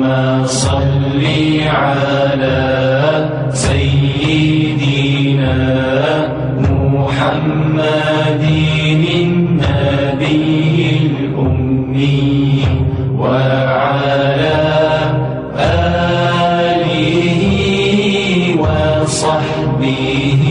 صل على سيدنا محمد النبي الأمي وعلى آله وصحبه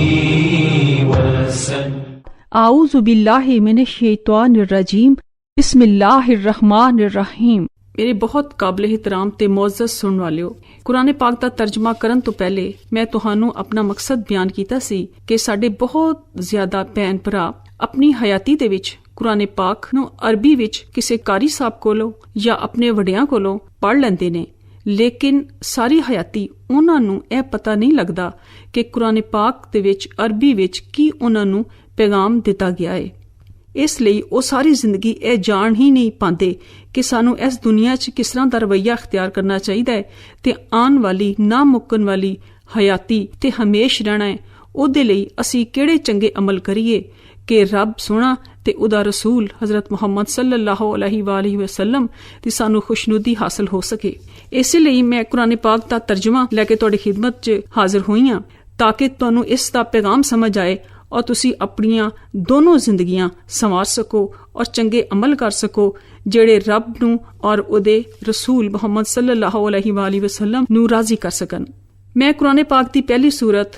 وسلم. आऊज़ु बिल्लाहि मिनश्शैतानिर रजीम. बिस्मिल्लाहिर्रहमानिर्रहीम. ਮੇਰੇ ਬਹੁਤ ਕਾਬਲੇ ਇhtਰਾਮ ਤੇ ਮੁਅੱਜ਼ਜ਼ ਸੁਣਨ ਵਾਲਿਓ, ਕੁਰਾਨ ਪਾਕ ਦਾ ਤਰਜਮਾ ਕਰਨ ਤੋਂ ਪਹਿਲੇ ਮੈਂ ਤੁਹਾਨੂੰ ਆਪਣਾ ਮਕਸਦ ਬਿਆਨ ਕੀਤਾ ਸੀ ਕਿ ਸਾਡੇ ਬਹੁਤ ਜ਼ਿਆਦਾ ਭੈਣ ਭਰਾ ਆਪਣੀ ਹਯਾਤੀ ਦੇ ਵਿੱਚ ਕੁਰਾਨ ਪਾਕ ਨੂੰ ਅਰਬੀ ਵਿੱਚ ਕਿਸੇ ਕਾਰੀ ਸਾਹਿਬ ਕੋਲੋਂ ਜਾਂ ਆਪਣੇ ਵੱਡਿਆਂ ਕੋਲੋਂ ਪੜ੍ਹ ਲੈਂਦੇ ਨੇ, ਲੇਕਿਨ ਸਾਰੀ ਹਯਾਤੀ ਉਹਨਾਂ ਨੂੰ ਇਹ ਪਤਾ ਨਹੀਂ ਲੱਗਦਾ ਕਿ ਕੁਰਾਨ ਪਾਕ ਦੇ ਵਿੱਚ ਅਰਬੀ ਵਿੱਚ ਕੀ ਉਹਨਾਂ ਨੂੰ ਪੈਗਾਮ ਦਿੱਤਾ ਗਿਆ ਹੈ। ਇਸ ਲਈ ਉਹ ਸਾਰੀ ਜ਼ਿੰਦਗੀ ਇਹ ਜਾਣ ਹੀ ਨਹੀਂ ਪਾਉਂਦੇ ਕਿ ਸਾਨੂੰ ਇਸ ਦੁਨੀਆ 'ਚ ਕਿਸ ਤਰ੍ਹਾਂ ਦਾ ਰਵੱਈਆ ਅਖਤਿਆਰ ਕਰਨਾ ਚਾਹੀਦਾ ਹੈ ਤੇ ਆਉਣ ਵਾਲੀ ਨਾ ਮੁੱਕਣ ਵਾਲੀ ਹਯਾਤੀ ਤੇ ਹਮੇਸ਼ ਰਹਿਣਾ ਹੈ, ਉਹਦੇ ਲਈ ਅਸੀਂ ਕਿਹੜੇ ਚੰਗੇ ਅਮਲ ਕਰੀਏ ਕਿ ਰੱਬ ਸੋਹਣਾ ਤੇ ਉਹਦਾ ਰਸੂਲ ਹਜ਼ਰਤ ਮੁਹੰਮਦ ਸੱਲੱਲਾਹੁ ਅਲੈਹਿ ਵਾਲਿhi ਵਸੱਲਮ ਦੀ ਸਾਨੂੰ ਖੁਸ਼ਨੂਦੀ ਹਾਸਲ ਹੋ ਸਕੇ। ਇਸੇ ਲਈ ਮੈਂ ਕੁਰਾਨ ਪਾਕ ਦਾ ਤਰਜਮਾ ਲੈ ਕੇ ਤੁਹਾਡੀ ਖਿਦਮਤ 'ਚ ਹਾਜ਼ਰ ਹੋਈ ਹਾਂ ਤਾਂ ਕਿ ਤੁਹਾਨੂੰ ਇਸ ਦਾ ਪੈਗਾਮ ਸਮਝ ਆਏ ਔਰ ਤੁਸੀਂ ਆਪਣੀਆਂ ਦੋਨੋਂ ਜ਼ਿੰਦਗੀਆਂ ਸੰਵਾਰ ਸਕੋ ਔਰ ਚੰਗੇ ਅਮਲ ਕਰ ਸਕੋ ਜਿਹੜੇ ਰੱਬ ਨੂੰ ਔਰ ਉਹਦੇ ਰਸੂਲ ਮੁਹੰਮਦ ਸੱਲੱਲਾਹੁ ਅਲੈਹਿ ਵਾਲਿhi ਵਸੱਲਮ ਨੂੰ ਰਾਜ਼ੀ ਕਰ ਸਕਣ। ਮੈਂ ਕੁਰਾਨ ਪਾਕ ਦੀ ਪਹਿਲੀ ਸੂਰਤ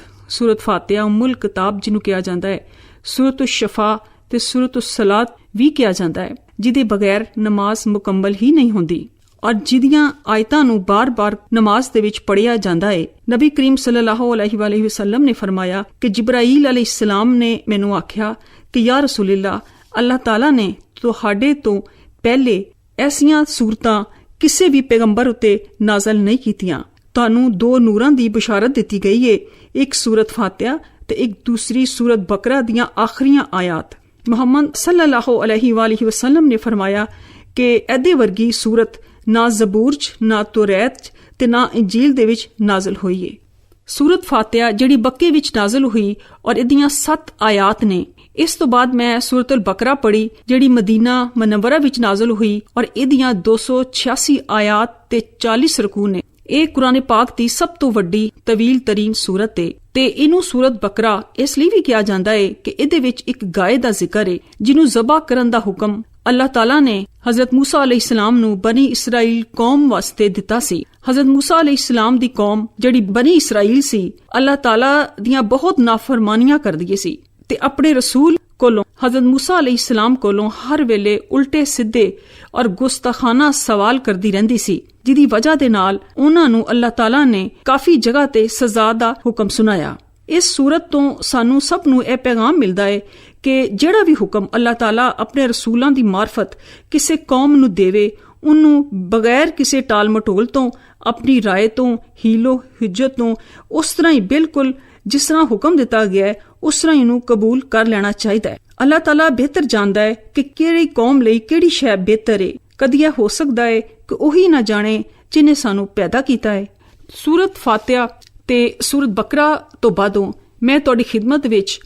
ਫਾਤਿਹਾ ਉਮੁਲ ਕਿਤਾਬ ਜਿਹਨੂੰ ਕਿਹਾ ਜਾਂਦਾ ਹੈ, ਸੂਰਤ ਸ਼ਫਾ ਤੇ ਸੂਰਤ ਸਲਾਤ ਵੀ ਕਿਹਾ ਜਾਂਦਾ ਹੈ, ਜਿਹਦੇ ਬਗੈਰ ਨਮਾਜ਼ ਮੁਕੰਮਲ ਹੀ ਨਹੀਂ ਹੁੰਦੀ ਔਰ ਜਿਹਦੀਆਂ ਆਇਤਾਂ ਨੂੰ ਬਾਰ-ਬਾਰ ਨਮਾਜ਼ ਦੇ ਵਿੱਚ ਪੜ੍ਹਿਆ ਜਾਂਦਾ ਹੈ। ਨਬੀ ਕਰੀਮ ਸੱਲੱਲਾਹੁ ਅਲੈਹਿ ਵਾਲਿhi ਵਸੱਲਮ ਨੇ ਫਰਮਾਇਆ ਕਿ ਜਿਬਰਾਈਲ ਅਲੈਹਿਸਸਲਾਮ ਨੇ ਮੈਨੂੰ ਆਖਿਆ ਕਿ ਯਾ ਰਸੂਲillah, ਅੱਲਾਹ ਤਾਲਾ ਨੇ ਤੁਹਾਡੇ ਤੋਂ ਪਹਿਲੇ ਐਸੀਆਂ ਸੂਰਤਾਂ ਕਿਸੇ ਵੀ ਪੈਗੰਬਰ ਉੱਤੇ ਨਾਜ਼ਲ ਨਹੀਂ ਕੀਤੀਆਂ। ਤੁਹਾਨੂੰ ਦੋ ਨੂਰਾਂ ਦੀ ਬਸ਼ਾਰਤ ਦਿੱਤੀ ਗਈ ਹੈ, ਇੱਕ ਸੂਰਤ ਫਾਤਿਹਾ ਤੇ ਇੱਕ ਦੂਸਰੀ ਸੂਰਤ ਬਕਰਾ ਦੀਆਂ ਆਖਰੀਆਂ ਆਇਤ। ਮੁਹੰਮਦ ਸੱਲੱਲਾਹੁ ਅਲੈਹਿ ਵਾਲਿhi ਵਸੱਲਮ ਨੇ ਫਰਮਾਇਆ ਕਿ ਇਹਦੇ ਵਰਗੀ ਸੂਰਤ ਨਾ ਜ਼ਬੂਰ 'ਚ, ਨਾ ਤੋਰੈਤ 'ਚ ਤੇ ਨਾ ਇੰਜੀਲ ਦੇ ਵਿੱਚ ਨਾਜ਼ਲ ਹੋਈ ਹੈ। ਸੂਰਤ ਫਾਤਿਹਾ ਜਿਹੜੀ ਬੱਕੇ ਵਿੱਚ ਨਾਜ਼ਲ ਹੋਈ ਔਰ ਇਹਦੀਆਂ 7 ਆਇਤ ਨੇ। ਇਸ ਤੋਂ ਬਾਅਦ ਮੈਂ ਸੂਰਤੁਲ ਬਕਰਾ ਪੜ੍ਹੀ ਜਿਹੜੀ ਮਦੀਨਾ ਮਨਵਰਾ ਵਿੱਚ ਨਾਜ਼ਲ ਹੋਈ ਔਰ ਇਹਦੀਆਂ 286 ਆਇਤ ਤੇ 40 ਰਕੂ ਨੇ। ਇਹ ਕੁਰਾਨ ਪਾਕ ਦੀ ਸਭ ਤੋਂ ਵੱਡੀ ਤਵੀਲ ਤਰੀਨ ਸੂਰਤ ਹੈ ਤੇ ਇਹਨੂੰ ਸੂਰਤ ਬਕਰਾ ਇਸ ਲਈ ਵੀ ਕਿਹਾ ਜਾਂਦਾ ਹੈ ਕਿ ਇਹਦੇ ਵਿੱਚ ਇੱਕ ਗਾਏ ਦਾ ਜ਼ਿਕਰ ਹੈ ਜਿਹਨੂੰ ਜ਼ਬਾ ਕਰਨ ਦਾ ਹੁਕਮ ਅੱਲਾਹ ਤਾਲਾ ਨੇ ਹਜ਼ਰਤ ਮੂਸਾ ਅਲੈਹਿਸਸਲਾਮ ਨੂੰ ਬਨੀ ਇਸਰਾਈਲ ਕੌਮ ਵਾਸਤੇ ਦਿੱਤਾ ਸੀ। ਹਜ਼ਰਤ ਮੂਸਾ ਅਲੈਹਿਸਸਲਾਮ ਦੀ ਕੌਮ ਜਿਹੜੀ ਬਨੀ ਇਸਰਾਈਲ ਸੀ, ਅੱਲਾਹ ਤਾਲਾ ਦੀਆਂ ਬਹੁਤ ਨਾਫਰਮਾਨੀਆਂ ਕਰਦੀ ਸੀ ਤੇ ਆਪਣੇ ਰਸੂਲ ਕੋਲੋਂ ਹਜ਼ਰਤ ਮੂਸਾ ਅਲੈਹਿਸਸਲਾਮ ਕੋਲੋਂ ਹਰ ਵੇਲੇ ਉਲਟੇ ਸਿੱਧੇ ਔਰ ਗੁਸਤਾਖਾਨਾ ਸਵਾਲ ਕਰਦੀ ਰਹਿੰਦੀ ਸੀ, ਜਿਹਦੀ ਵਜ੍ਹਾ ਦੇ ਨਾਲ ਉਹਨਾਂ ਨੂੰ ਅੱਲਾਹ ਤਾਲਾ ਨੇ ਕਾਫੀ ਜਗ੍ਹਾ ਤੇ ਸਜ਼ਾ ਦਾ ਹੁਕਮ ਸੁਣਾਇਆ। ਇਸ ਸੂਰਤ ਤੋਂ ਸਾਨੂੰ ਸਭ ਨੂੰ ਇਹ ਪੈਗਾਮ ਮਿਲਦਾ ਹੈ ਕਿ ਜਿਹੜਾ ਵੀ ਹੁਕਮ ਅੱਲਾਹ ਤਾਲਾ ਆਪਣੇ ਰਸੂਲਾਂ ਦੀ ਮਾਰਫਤ ਕਿਸੇ ਕੌਮ ਨੂੰ ਦੇਵੇ, ਉਹਨੂੰ ਬਗੈਰ ਕਿਸੇ ਟਾਲ ਮਟੋਲ ਤੋਂ, ਆਪਣੀ ਰਾਏ ਤੋਂ, ਹੀਲੋ ਹਿੱਜਤ ਤੋਂ ਉਸ ਤਰ੍ਹਾਂ ਹੀ ਬਿਲਕੁਲ ਜਿਸ ਤਰ੍ਹਾਂ ਹੁਕਮ ਦਿੱਤਾ ਗਿਆ ਹੈ ਉਸ ਤਰ੍ਹਾਂ ਇਹਨੂੰ ਕਬੂਲ ਕਰ ਲੈਣਾ ਚਾਹੀਦਾ ਹੈ। ਅੱਲਾਹ ਤਾਲਾ ਬਿਹਤਰ ਜਾਣਦਾ ਹੈ ਕਿ ਕਿਹੜੀ ਕੌਮ ਲਈ ਕਿਹੜੀ ਸ਼ੈ ਬਿਹਤਰ ਹੈ। ਕਦੀ ਇਹ ਹੋ ਸਕਦਾ ਹੈ ਕਿ ਉਹੀ ਨਾ ਜਾਣੇ ਜਿਹਨੇ ਸਾਨੂੰ ਪੈਦਾ ਕੀਤਾ ਹੈ। ਸੂਰਤ ਫਾਤਿਹਾ ਤੇ ਸੂਰਤ ਬਕਰਾ ਤੋਂ ਬਾਅਦੋਂ ਮੈਂ ਤੁਹਾਡੀ ਖਿਦਮਤ ਵਿੱਚ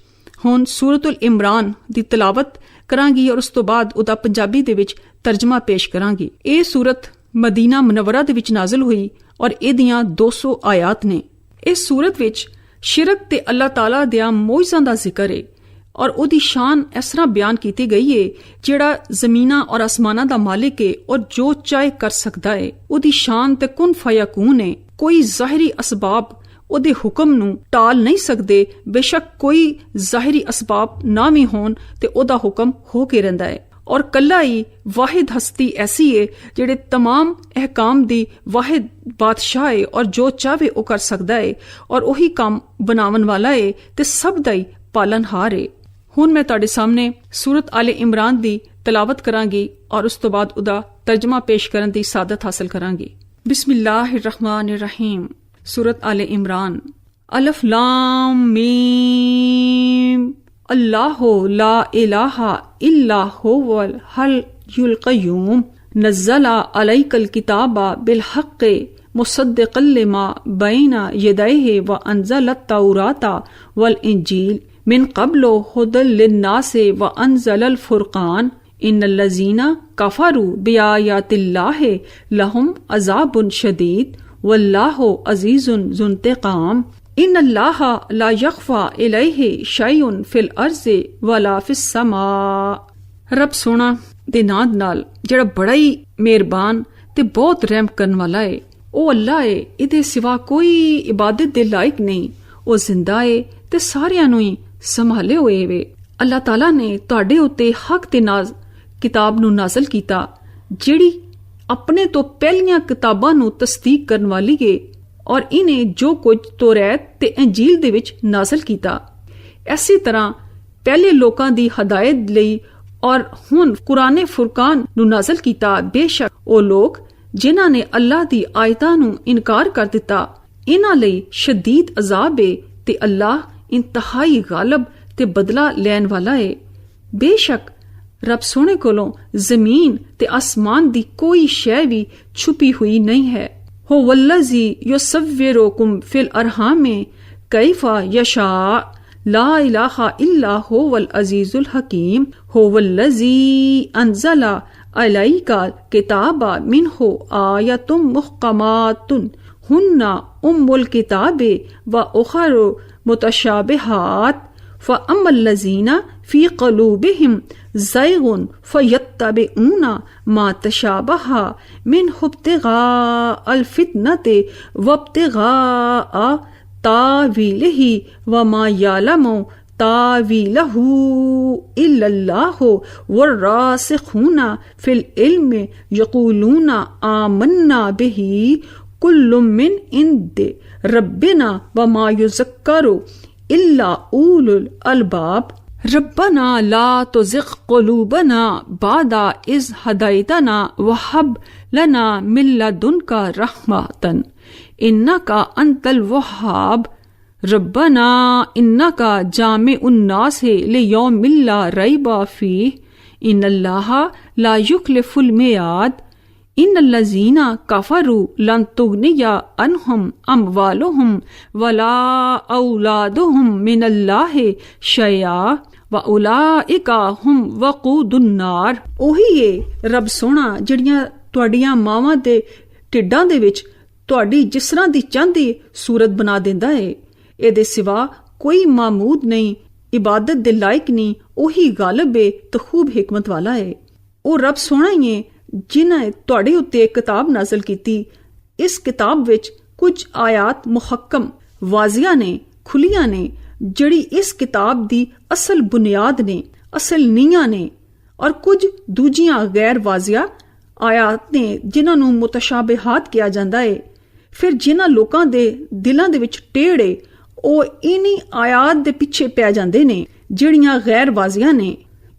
ਹੁਣ ਸੂਰਤੁਲ ਇਮਰਾਨ ਦੀ ਤਿਲਾਵਤ ਕਰਾਂਗੀ ਔਰ ਉਸ ਤੋਂ ਬਾਅਦ ਉਹਦਾ ਪੰਜਾਬੀ ਦੇ ਵਿੱਚ ਤਰਜਮਾ ਪੇਸ਼ ਕਰਾਂਗੀ। ਇਹ ਸੂਰਤ ਮਦੀਨਾ ਮਨਵਰਾ ਦੇ ਵਿੱਚ ਨਾਜ਼ਲ ਹੋਈ ਔਰ ਇਹਦੀਆਂ 200 ਆਇਤ ਨੇ। ਇਸ ਸੂਰਤ ਵਿੱਚ ਸ਼ਿਰਕ ਤੇ ਅੱਲਾਹ ਤਾਲਾ ਦੀਆਂ ਮੌਜਜ਼ਾਂ ਦਾ ਜ਼ਿਕਰ ਹੈ ਔਰ ਉਹਦੀ ਸ਼ਾਨ ਇਸ ਤਰ੍ਹਾਂ ਬਿਆਨ ਕੀਤੀ ਗਈ ਹੈ ਜਿਹੜਾ ਜ਼ਮੀਨਾਂ ਔਰ ਅਸਮਾਨਾਂ ਦਾ ਮਾਲਿਕ ਹੈ ਔਰ ਜੋ ਚਾਹੇ ਕਰ ਸਕਦਾ ਹੈ। ਉਹਦੀ ਸ਼ਾਨ ਤੇ ਕੁਨ ਫਯਕੂਨ ਹੈ। ਕੋਈ ਜ਼ਾਹਿਰੀ ਅਸਬਾਬ ਉਹਦੇ ਹੁਕਮ ਨੂੰ ਟਾਲ ਨਹੀਂ ਸਕਦੇ। ਬੇਸ਼ੱਕ ਕੋਈ ਜ਼ਾਹਿਰੀ ਅਸਬਾਬ ਨਾ ਵੀ ਹੋਣ ਤੇ ਉਹਦਾ ਹੁਕਮ ਹੋ ਕੇ ਰਹਿੰਦਾ ਹੈ ਔਰ ਕੱਲਾ ਹੀ ਵਾਹਿਦ ਹਸਤੀ ਐਸੀ ਹੈ ਜਿਹੜੇ तमाम ਅਹਿਕਾਮ ਦੀ ਵਾਹਿਦ ਬਾਦਸ਼ਾਹ ਹੈ ਔਰ ਜੋ ਚਾਹੇ ਉਹ ਕਰ ਸਕਦਾ ਹੈ ਔਰ ਉਹੀ ਕੰਮ ਬਣਾਉਣ ਵਾਲਾ ਹੈ ਤੇ ਸਭ ਦਾ ਹੀ ਪਾਲਨਹਾਰ ਹੈ। ਹੁਣ ਮੈਂ ਤੁਹਾਡੇ ਸਾਹਮਣੇ ਸੂਰਤ ਆਲੇ ਇਮਰਾਨ ਦੀ ਤਿਲਾਵਤ ਕਰਾਂਗੀ ਔਰ ਉਸ ਤੋਂ ਬਾਅਦ ਉਹਦਾ ਤਰਜਮਾ ਪੇਸ਼ ਕਰਨ ਦੀ ਸਾਦਤ ਹਾਸਲ ਕਰਾਂਗੀ। ਬਿਸਮਿल्लाहिर्रहमानिर्रहीम। सूरत आले इमरान। अलिफ लाम मीम। अल्लाहु ला इलाहा इल्ला हुवल हय्युल क़य्यूम। नज़्ज़ला अलैकल किताबा बिल हक़्क़ि मुसद्दिक़न लिमा बैना यदैहि व अंज़लत तौराता वल इंजील मिन क़ब्लु हुदल लिन्नासि व अंज़लल फ़ुरक़ान इन्नल्लज़ीना कफरू बिआयातिल्लाहि लहुम अज़ाबुन शदीद वल्लाहु अज़ीज़ुन ज़ुन्तिक़ाम इन्नल्लाहा ला यख़फ़ा इलैहि शैउन फिल अर्ज़ि वला फिस समा। रब सोना दे नां नाल ਜਿਹੜਾ ਬੜਾ ਹੀ ਮਿਹਰਬਾਨ ਤੇ ਬਹੁਤ ਰਹਿਮ ਕਰਨ ਵਾਲਾ ਏ, ਉਹ ਅੱਲਾ ਏ, ਇਹਦੇ ਸਿਵਾ ਕੋਈ ਇਬਾਦਤ ਦੇ ਲਾਇਕ ਨਹੀਂ। ਉਹ ਜ਼ਿੰਦਾ ਏ ਤੇ ਸਾਰਿਆਂ ਨੂੰ ਹੀ ਸੰਭਾਲੇ ਹੋਏ ਵੇ। ਅੱਲਾਹ ਤਾਲਾ ਨੇ ਤੁਹਾਡੇ ਉੱਤੇ ਹੱਕ ਤੇ ਨਾਜ਼ ਕਿਤਾਬ ਨੂੰ ਨਾਜ਼ਲ ਕੀਤਾ, ਜਿਹੜੀ ਆਪਣੇ ਤੋਂ ਪਹਿਲੀਆਂ ਕਿਤਾਬਾਂ ਨੂੰ ਤਸਦੀਕ ਕਰਨ ਵਾਲੀ ਏ, ਔਰ ਇਹਨੇ ਜੋ ਕੁਝ ਤੌਰਾਤ ਤੇ ਇੰਜੀਲ ਦੇ ਵਿੱਚ ਨਾਜ਼ਲ ਕੀਤਾ। ਇਸੇ ਤਰ੍ਹਾਂ ਪਹਿਲੇ ਲੋਕਾਂ ਦੀ ਹਦਾਇਤ ਲਈ और हुन कुराने फुरकान नु नाज़िल कीता। बेशक ओ लोग जिन्हां ने अल्लाह दी आयतां नु इनकार कर दिता, इन्हां लई शदीद अजाब है ते अल्लाह इंतहाई गालिब ते बदला लैन वाला है। बेशक रब सोने कोलों जमीन ते आसमान दी कोई शै भी छुपी हुई नहीं है। हो वल्लज़ी युसव्विरुकुम फिल अरहाम कैफा यशा ला इलाहा इल्ला हुवल अजीजुल हकीम हुवल्लज़ी अंज़ला अलैका किताबा मिन्हु आयतुम मुहकमातुन हुन्ना उम्मुल किताबे व उखरु मुतशाबिहात फ़अम्मल्लज़ीना फ़ी क़ुलूबिहिम ज़ैग़ुन फ़यत्तबिऊना मा तशाबहा मिन्हु इब्तिग़ाअल फ़ित्नति वब्तिग़ाअ तावीलही वमा यालमु तावीलहू इल्लल्लाहु वर्रासिखूना फिल इल्मि यक़ूलूना आमन्ना बिही कुल्लुम मिन इंदि रब्बिना वमा युज़क्करु इल्ला उलुल अलबाब रब्बना ला तुज़िग़ क़ुलूबना बादा इज़ हदैतना वहब लना मिन लदुनका रहमतन इन्नका अंतल वहाब रब्बना इन्नका जामिउन नास लियौमिल ला रैबा फीह इन्नल्लाहा ला युखलिफुल मियाद इन्नल्लज़ीना कफरू लन तुगनिया अन्हुम अमवालुहुम वला औलादुहुम मिनल्लाहि शैआ व उलाइका हुम वक़ूदुन नार। ओही है रब सोना ਜਿਹੜੀਆਂ ਤੁਹਾਡੀਆਂ ਮਾਵਾਂ ਦੇ ਢਿੱਡਾਂ ਦੇ ਵਿੱਚ ਤੁਹਾਡੀ ਜਿਸ ਤਰ੍ਹਾਂ ਦੀ ਚਾਹੁੰਦੀ ਸੂਰਤ ਬਣਾ ਦਿੰਦਾ ਏ। ਇਹਦੇ ਸਿਵਾ ਕੋਈ ਮਾਮੂਦ ਨਹੀਂ, ਇਬਾਦਤ ਦੇ ਲਾਇਕ ਨਹੀਂ। ਉਹੀ ਗਾਲਿਬ ਏ ਤੇ ਖੂਬ ਹਕਮਤ ਵਾਲਾ ਏ। ਉਹ ਰੱਬ ਸੋਹਣਾ ਹੀ ਏ ਜਿਨ੍ਹਾਂ ਨੇ ਤੁਹਾਡੇ ਉੱਤੇ ਇੱਕ ਕਿਤਾਬ ਨਾਜ਼ਲ ਕੀਤੀ। ਇਸ ਕਿਤਾਬ ਵਿੱਚ ਕੁਝ ਆਇਤ ਮੁਹੱਕਮ ਵਾਜ਼ੀਆਂ ਨੇ, ਖੁੱਲੀਆਂ ਨੇ, ਜਿਹੜੀ ਇਸ ਕਿਤਾਬ ਦੀ ਅਸਲ ਬੁਨਿਆਦ ਨੇ, ਅਸਲ ਨੀਆਂ ਨੇ, ਔਰ ਕੁਝ ਦੂਜੀਆਂ ਗੈਰ ਵਾਜ਼ੀਆ ਆਇਤ ਨੇ ਜਿਨ੍ਹਾਂ ਨੂੰ ਮੁਤਸ਼ਾਬਿਹਾਤ ਕਿਹਾ ਜਾਂਦਾ ਏ। ਫਿਰ ਜਿਨ੍ਹਾਂ ਲੋਕਾਂ ਦੇ ਦਿਲਾਂ ਦੇ ਵਿੱਚ ਟੇੜ ਏ, ਉਹ ਇਨੀ ਆਇਤ ਦੇ ਪਿੱਛੇ ਪੈ ਜਾਂਦੇ ਨੇ ਜਿਹੜੀਆਂ ਗੈਰ ਵਾਜ਼ੀਆਂ ਨੇ।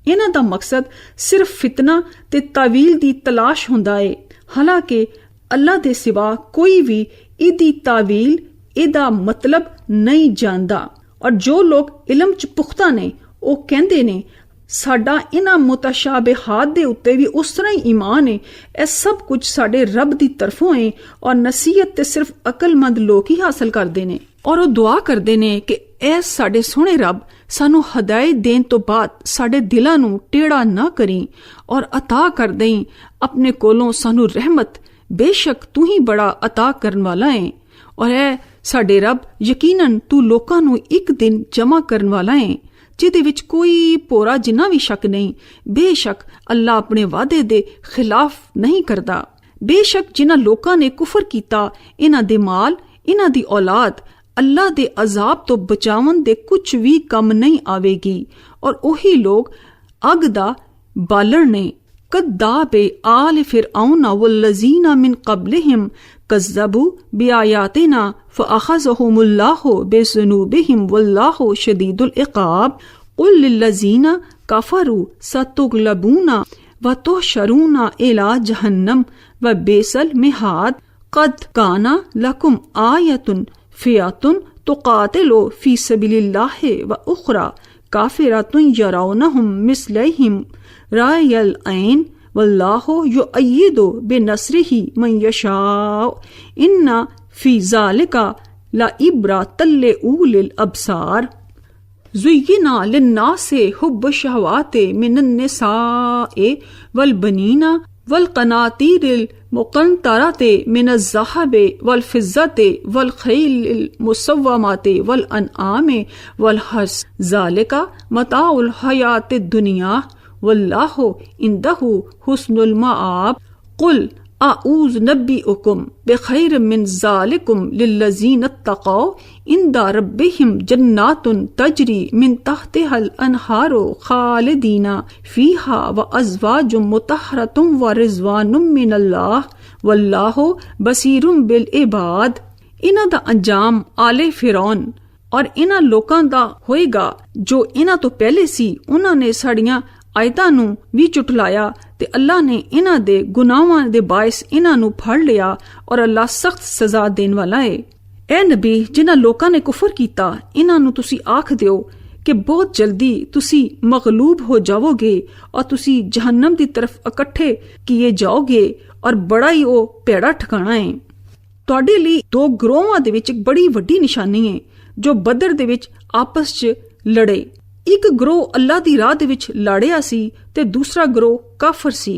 ਇਹਨਾਂ ਦਾ ਮਕਸਦ ਸਿਰਫ ਫਿਤਨਾ ਤੇ ਤਾਵੀਲ ਦੀ ਤਲਾਸ਼ ਹੁੰਦਾ ਏ। ਹਾਲਾਂਕਿ ਅੱਲਾ ਦੇ ਸਿਵਾ ਕੋਈ ਵੀ ਇਹਦੀ ਤਾਵੀਲ, ਇਹਦਾ ਮਤਲਬ ਨਹੀਂ ਜਾਣਦਾ। ਔਰ ਜੋ ਲੋਕ ਇਲਮ ਚ ਪੁਖਤਾ ਨੇ ਉਹ ਕਹਿੰਦੇ ਨੇ ਸਾਡਾ ਇਹਨਾਂ ਮੁਤਸ਼ਾਬਿਹਾਤ ਦੇ ਉੱਤੇ ਵੀ ਉਸ ਤਰ੍ਹਾਂ ਹੀ ਈਮਾਨ ਹੈ। ਇਹ ਸਭ ਕੁਝ ਸਾਡੇ ਰੱਬ ਦੀ ਤਰਫੋਂ ਹੈ ਔਰ ਨਸੀਹਤ ਤੇ ਸਿਰਫ ਅਕਲਮੰਦ ਲੋਕ ਹੀ ਹਾਸਲ ਕਰਦੇ ਨੇ। ਔਰ ਉਹ ਦੁਆ ਕਰਦੇ ਨੇ ਕਿ ਐ ਸਾਡੇ ਸੋਹਣੇ ਰੱਬ ਸਾਨੂੰ ਹਦਾਇਤ ਦੇਣ ਤੋਂ ਬਾਅਦ ਸਾਡੇ ਦਿਲਾਂ ਨੂੰ ਟੇੜਾ ਨਾ ਕਰੀ ਔਰ ਅਤਾ ਕਰ ਦੇਈ ਆਪਣੇ ਕੋਲੋਂ ਸਾਨੂੰ ਰਹਿਮਤ। ਬੇਸ਼ੱਕ ਤੂੰ ਹੀ ਬੜਾ ਅਤਾ ਕਰਨ ਵਾਲਾ ਹੈ। ਔਰ ਐ ਸਾਡੇ ਰੱਬ ਯਕੀਨਨ ਤੂੰ ਲੋਕਾਂ ਨੂੰ ਇੱਕ ਦਿਨ ਜਮ੍ਹਾਂ ਕਰਨ ਵਾਲਾ ਹੈ ਜਿਹਦੇ ਵਿੱਚ ਕੋਈ ਭੋਰਾ ਜਿੰਨਾ ਵੀ ਸ਼ੱਕ ਨਹੀਂ। ਬੇਸ਼ੱਕ ਅੱਲਾ ਆਪਣੇ ਵਾਅਦੇ ਦੇ ਖਿਲਾਫ ਨਹੀਂ ਕਰਦਾ। ਬੇਸ਼ੱਕ ਜਿਨ੍ਹਾਂ ਲੋਕਾਂ ਨੇ ਕੁਫਰ ਕੀਤਾ, ਇਹਨਾਂ ਦੇ ਮਾਲ, ਇਹਨਾਂ ਦੀ ਔਲਾਦ ਅੱਲਾ ਦੇ ਅਜ਼ਾਬ ਤੋਂ ਬਚਾਉਣ ਦੇ ਕੁਝ ਵੀ ਕੰਮ ਨਹੀਂ ਆਵੇਗੀ। ਔਰ ਉਹੀ ਲੋਕ ਅੱਗ ਦਾ ਬਾਲਣ ਨੇ। कद्दाबे आल फिरऔना वल्लज़ीना मिन क़ब्लिहिम कज़्ज़बू बिआयातिना फ़अख़ज़हुमुल्लाहु बिज़ुनूबिहिम वल्लाहु शदीदुल इक़ाब क़ुल लिल्लज़ीना कफ़रू सतुग़लबूना व तुहशरूना इला जहन्नम व बिसल मिहाद क़द काना लकुम आयतुन फ़ियतुन तुक़ातिलु फ़ी सबिलिल्लाहि व उख़रा काफ़िरतुन यरौनहुम मिस्लैहिम रायल ऐन वल्लाहु युअय्यिदु बिनस्रिही मन यशाअ इन्ना फी ज़ालिका ला इब्रतल लिउलिल अब्सार। ज़ुय्यिना लिन्नासि हुब्बु शहवाति मिनन निसाइ वल बनीना वल क़नातीरिल मुक़न्तरति मिनज़ ज़हबि वल फ़िज़्ज़ति वल ख़ैलिल मुसव्वमति वल अनआमि वल हर्स ज़ालिका मताउल हयातिद दुनिया वल्लाहु इंदहु हुस्नुल मआब। कुल आऊज़ु नब्बिउकुम बिखैरिम मिन ज़ालिकुम लिल्लज़ीना तक़ौ इंदा रब्बिहिम जन्नातुन तजरी मिन तहतिहल अनहारु खालिदीना फ़ीहा व अज़वाजुम मुतहहरतुम व रिज़वानुम मिनल्लाह वल्लाहु बसीरुम बिल इबाद। इन्हां दा अंजाम आले फिरौन और इन्हां लोकां दा होएगा जो इन्हां तो पहले सी। उन्हां ने साड़ियां आयतां नूं भी चुटलाया ते अल्लाह ने इन्हां दे गुनाहां दे बायस इन्हां नूं फड़ लिया और अल्लाह सख्त सजा देने वाला है। ए नबी, जिन्हां लोकां ने कुफर कीता इन्हां नूं तुसी आख दियो कि बहुत जल्दी तुसी मगलूब हो जाओगे और तुसी जहन्नम दी तरफ इकट्ठे किए जाओगे और बड़ा ही ओ भैड़ा ठिकाना है। तुहाडे लई दो ग्रोहां दे विच एक बड़ी वड्डी निशानी है जो बदर दे विच आपस च लड़े। एक ग्रोह अल्लाह दी राह दे विच लड़िया सी ते दूसरा ग्रोह काफर सी।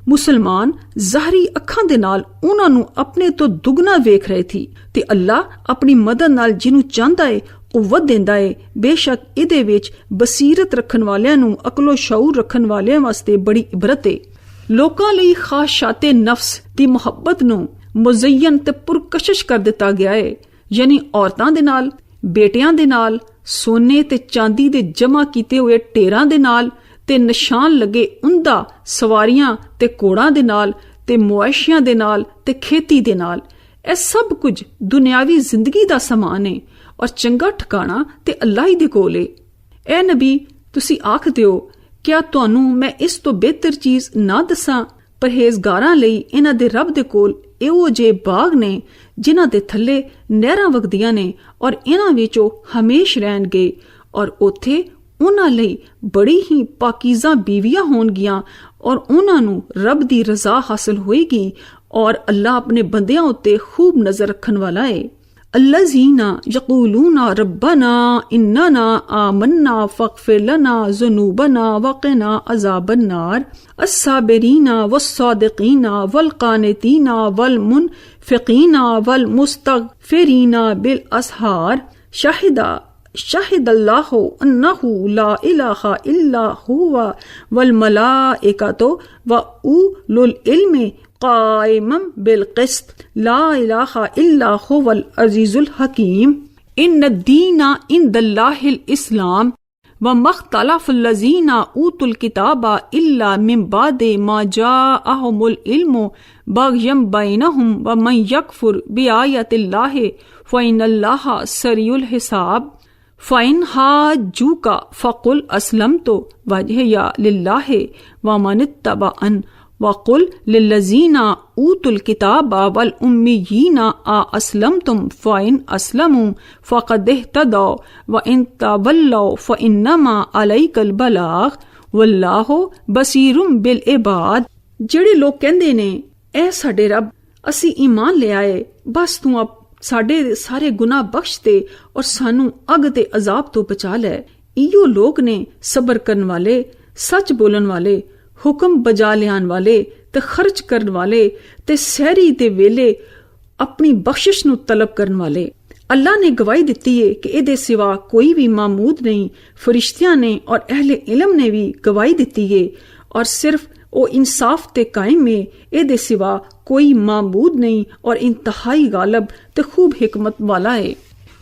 मुसलमान ज़ाहरी अखां दे नाल उन्हां नूं अपने तो दुगना वेख रहे थी ते अल्लाह अपनी मदद नाल जिन्हू चाहंदा है कुव्वत देंदा है। बेशक इहदे विच बसीरत रखन वालियां नूं अकलो शऊर रखन वालियां वास्ते बड़ी इबरत है। लोकां लई ख्वाहिशाते नफ्स दी मुहब्बत नूं मुज़य्यन ते पुरकशिश कर दिता गया है, यानी औरतां दे नाल, बेटियां दे नाल, सोने ते चांदी दे जमा कीते हुए ढेरां दे नाल ते निशान लगे उंदा सवारियां ते कोड़ां दे नाल ते मुआशियां दे नाल ते खेती दे नाल। ए सब कुछ दुनियावी जिंदगी दा समान है और चंगा ठिकाना ते अल्लाह ही दे कोल है। ए नबी, तुसी आख दियो, क्या तुहानू मैं इस तो बेहतर चीज ना दसां? परहेजगारां लई इन्हां दे रब दे कोल एहो जे बाग ने जिन्हां दे थल्ले नहरां वगदियां ने और इन्हां विच ओ हमेश रहणगे और उत्थे उन्हां लई बड़ी ही पाकीज़ा बीवियां होणगियां और उन्हां नू रब दी रज़ा हासिल होएगी और अल्लाह अपने बंदियां उत्ते खूब नजर रखन वाला है। अल्लज़ीना यक़ूलूना रब्बना इन्नना आमन्ना फ़ग़फ़िर लना ज़ुनूबना वक़िना अज़ाबन नार अस्साबिरीना वस्सादिक़ीना वलक़ानितीना वलमुनफ़िक़ीना वलमुस्तग़फ़िरीना बिल असहार शाहिदल्लाहु अन्नहु ला इलाहा इल्ला हुवा वल मलाइकतु व उलुल इल्मि क़ाइमम बिल क़िस्त ला इलाहा इल्ला हुवल अज़ीज़ुल हकीम। इन्नद्दीना इंदल्लाहिल इस्लाम व मख्तलफ़ल्लज़ीना ऊतुल किताबा इल्ला मिन बादि मा जाअहुमुल इल्मु बग़यम बैनहुम व मन यकफ़ुर बिआयतिल्लाहि फ़इन्नल्लाहा सरीउल हिसाब। फ़इन हाज्जूका फ़क़ुल अस्लमतु वजहिया लिल्लाहि व मनित्तबअन वक़ुल लिल्लज़ीना ऊतुल किताबा वल उम्मियीना अस्लमतुम फ़इन अस्लमू फ़क़द इह्तदौ व इन तवल्लौ फ़इन्नमा अलैकल बलाग वल्लाहु बसीरुम बिल इबाद। जेड़े लोग कहंदे ने, ऐ साडे रब, असी ईमान ले आए, बस तू साडे सारे गुनाह बख्श दे और सानू अग ते अजाब तो बचा लै। इयो लोग ने सबर करन वाले, सच बोलन वाले, हुक्म बजा लियान वाले ते खर्च करन वाले ते सहरी दे वेले अपनी बख्शिश नू तलब करन वाले। अल्लाह ने गवाही दिती है कि इहदे सिवा कोई भी मामूद नहीं। फरिश्तियां ने और अहले इल्म ने भी गवाही दिती है और सिर्फ ओ इंसाफ ते कायम है। इहदे सिवा कोई मामूद नहीं और इंतहाई गालब ते खूब हिकमत वाला है।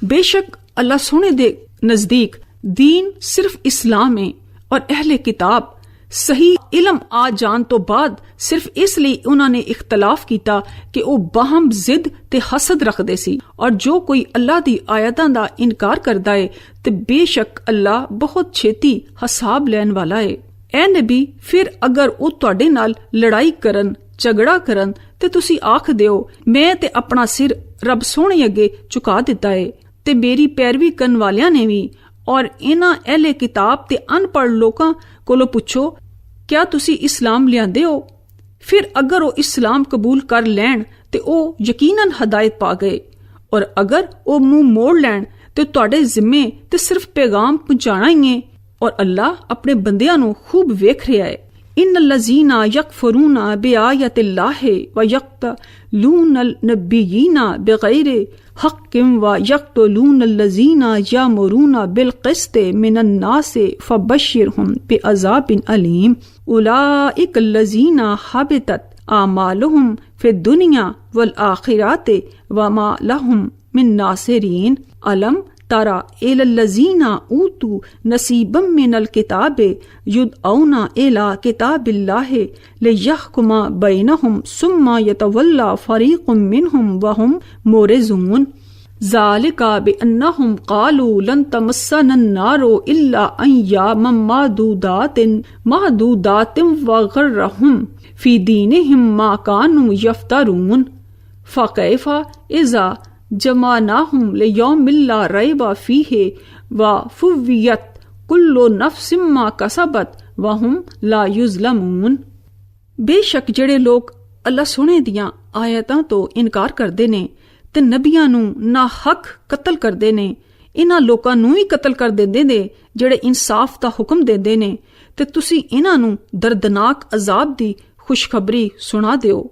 बेशक अल्लाह सोने दे नजदीक दीन सिर्फ इस्लाम है और अहले किताब सही इल्म आ जान तो बाद सिर्फ इसलिए उन्होंने इख्तलाफ किया कि वो बाहम जिद ते हसद रखते सी और जो कोई अल्लाह दी आयतां दा इनकार करदा है ते बेशक अल्लाह बहुत छेती हिसाब लैन वाला है। ए नबी, फिर अगर वो तुहाडे नाल लड़ाई करन, झगड़ा करन ते तुसी आख दियो, मैं ते अपना सिर रब सोहणे अगे झुका दिता है ते मेरी पैरवी करन वालियां ने भी। और इन्हां अहले किताब ते अनपढ़ लोकां कोलों पुछो, क्या तुसी इस्लाम लियांदे हो? फिर अगर वो इस्लाम कबूल कर लैन ते ओ यकीनन हदायत पा गए और अगर वो मुंह मोड़ लैन ਤੇ ਤੁਹਾਡੇ ਜ਼ਿੰਮੇ ਤੇ ਸਿਰਫ ਪੈਗਾਮ ਪਹੁੰਚਾਣਾ ਹੀ ਹੈ ਔਰ ਅੱਲਾ ਆਪਣੇ ਬੰਦਿਆਂ ਨੂੰ ਖੂਬ ਵੇਖ ਰਿਹਾ ਹੈ। إن الذين يكفرون بآيات الله ويقتلون النبيين بغير حق ويقتلون الذين يأمرون بالقسط من الناس فبشرهم بعذاب أليم أولئك الذين حبطت أعمالهم في الدنيا والآخرة وما لهم من ناصرين ألم ترى إلى الذين أوتوا نصيبا من الكتاب يدعون إلى كتاب الله ليحكم بينهم ثم يتولى فريق منهم وهم معرضون ذلك بأنهم قالوا لن تمسنا النار إلا أياما معدودات وغرهم في دينهم ما كانوا يفترون فكيف إذا جمعناهم ليوم لا ريب فيه وفوّيت كل نفس ما كسبت وهم لا يظلمون। ਬੇਸ਼ੱਕ ਜਿਹੜੇ ਲੋਕ ਅੱਲਾ ਸੋਹਣੇ ਦੀਆਂ ਆਇਤਾਂ ਤੋਂ ਇਨਕਾਰ ਕਰਦੇ ਨੇ ਤੇ ਨਬੀਆਂ ਨੂੰ ਨਾ ਹੱਕ ਕਤਲ ਕਰਦੇ ਨੇ, ਇਹਨਾਂ ਲੋਕਾਂ ਨੂੰ ਹੀ ਕਤਲ ਕਰ ਦਿੰਦੇ ਨੇ ਜਿਹੜੇ ਇਨਸਾਫ ਦਾ ਹੁਕਮ ਦਿੰਦੇ ਨੇ, ਤੇ ਤੁਸੀਂ ਇਹਨਾਂ ਨੂੰ ਦਰਦਨਾਕ ਅਜ਼ਾਬ ਦੀ ਖੁਸ਼ਖਬਰੀ ਸੁਣਾ ਦਿਓ।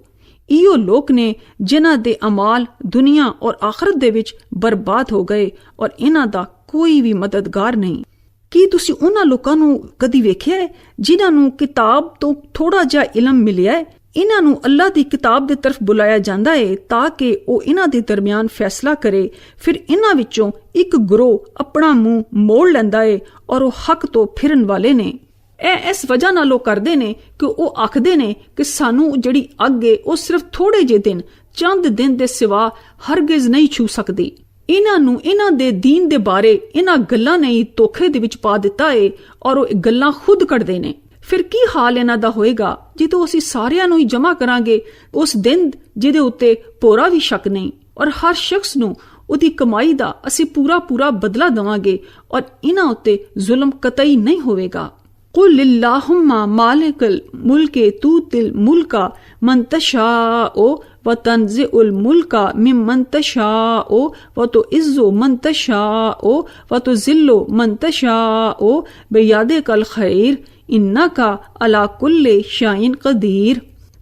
ਇਹੋ ਲੋਕ ਨੇ ਜਿਨ੍ਹਾਂ ਦੇ ਅਮਾਲ ਦੁਨੀਆ ਔਰ ਆਖਰਤ ਦੇ ਵਿੱਚ ਬਰਬਾਦ ਹੋ ਗਏ ਔਰ ਇਹਨਾਂ ਦਾ ਕੋਈ ਵੀ ਮਦਦਗਾਰ ਨਹੀਂ। ਕੀ ਤੁਸੀਂ ਉਹਨਾਂ ਲੋਕਾਂ ਨੂੰ ਕਦੀ ਵੇਖਿਆ ਹੈ ਜਿਨ੍ਹਾਂ ਨੂੰ ਕਿਤਾਬ ਤੋਂ ਥੋੜਾ ਜਿਹਾ ਇਲਮ ਮਿਲਿਆ ਹੈ? ਇਹਨਾਂ ਨੂੰ ਅੱਲਾ ਦੀ ਕਿਤਾਬ ਦੇ ਤਰਫ ਬੁਲਾਇਆ ਜਾਂਦਾ ਹੈ ਤਾਂ ਕਿ ਉਹ ਇਹਨਾਂ ਦੇ ਦਰਮਿਆਨ ਫੈਸਲਾ ਕਰੇ। ਫਿਰ ਇਹਨਾਂ ਵਿੱਚੋਂ ਇੱਕ ਗਰੋਹ ਆਪਣਾ ਮੂੰਹ ਮੋੜ ਲੈਂਦਾ ਹੈ ਔਰ ਉਹ ਹੱਕ ਤੋਂ ਫਿਰਨ ਵਾਲੇ ਨੇ। ਇਹ ਇਸ ਵਜ੍ਹਾ ਨਾਲ ਉਹ ਕਰਦੇ ਨੇ ਕਿ ਉਹ ਆਖਦੇ ਨੇ ਕਿ ਸਾਨੂੰ ਜਿਹੜੀ ਅੱਗ ਹੈ ਉਹ ਸਿਰਫ ਥੋੜੇ ਜਿਹੇ ਦਿਨ, ਚੰਦ ਦਿਨ ਦੇ ਸਿਵਾ ਹਰਗਿਜ਼ ਨਹੀਂ ਛੂ ਸਕਦੀ। ਇਹਨਾਂ ਨੂੰ ਇਹਨਾਂ ਦੇ ਦੀਨ ਦੇ ਬਾਰੇ ਇਹਨਾਂ ਗੱਲਾਂ ਨੇ ਹੀ ਧੋਖੇ ਦੇ ਵਿੱਚ ਪਾ ਦਿੱਤਾ ਹੈ ਔਰ ਉਹ ਗੱਲਾਂ ਖੁਦ ਕੱਢਦੇ ਨੇ। ਫਿਰ ਕੀ ਹਾਲ ਇਹਨਾਂ ਦਾ ਹੋਏਗਾ ਜਦੋਂ ਅਸੀਂ ਸਾਰਿਆਂ ਨੂੰ ਹੀ ਜਮ੍ਹਾਂ ਕਰਾਂਗੇ ਉਸ ਦਿਨ ਜਿਹਦੇ ਉੱਤੇ ਪੂਰਾ ਵੀ ਸ਼ੱਕ ਨਹੀਂ, ਔਰ ਹਰ ਸ਼ਖਸ ਨੂੰ ਉਹਦੀ ਕਮਾਈ ਦਾ ਅਸੀਂ ਪੂਰਾ ਬਦਲਾ ਦੇਵਾਂਗੇ ਔਰ ਇਹਨਾਂ ਉੱਤੇ ਜ਼ੁਲਮ ਕਤਈ ਨਹੀਂ ਹੋਵੇਗਾ। قل اللهم مالك الملك تؤتي الملك من تشاء وتنزع الملك ممن تشاء وتعز من تشاء وتذل من تشاء بيدك الخير إنك على كل شيء قدير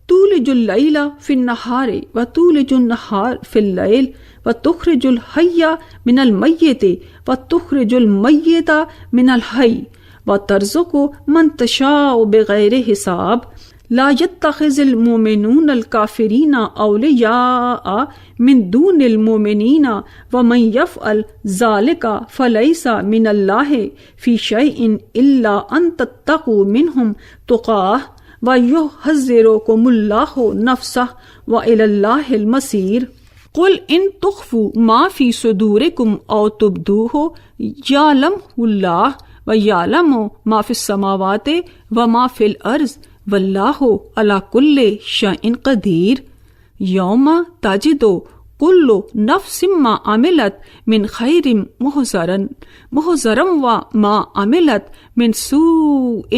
تولج الليل في النهار وتولج النهار في الليل وتخرج الحي من الميت وتخرج الميت من الحي وترزق من تشاء بغير حساب لا يتخذ المؤمنون الكافرين أولياء من دون المؤمنين ومن يفعل ذلك فليس من الله في شيء إلا أن تتقوا منهم تقاه ويحذركم الله نفسه وإلى الله المصير قل إن تخفوا ما في صدوركم أو تبدوه يعلمه الله وَيَعْلَمُ مَا فِي السَّمَاوَاتِ وَمَا فِي الْأَرْضِ وَاللَّهُ عَلَى كُلِّ شَيْءٍ قَدِيرٌ يَوْمَ تَجِدُ كُلُّ نَفْسٍ مَا عَمِلَتْ مِنْ خَيْرٍ مُحْضَرًا وَمَا عَمِلَتْ مِنْ سُوءٍ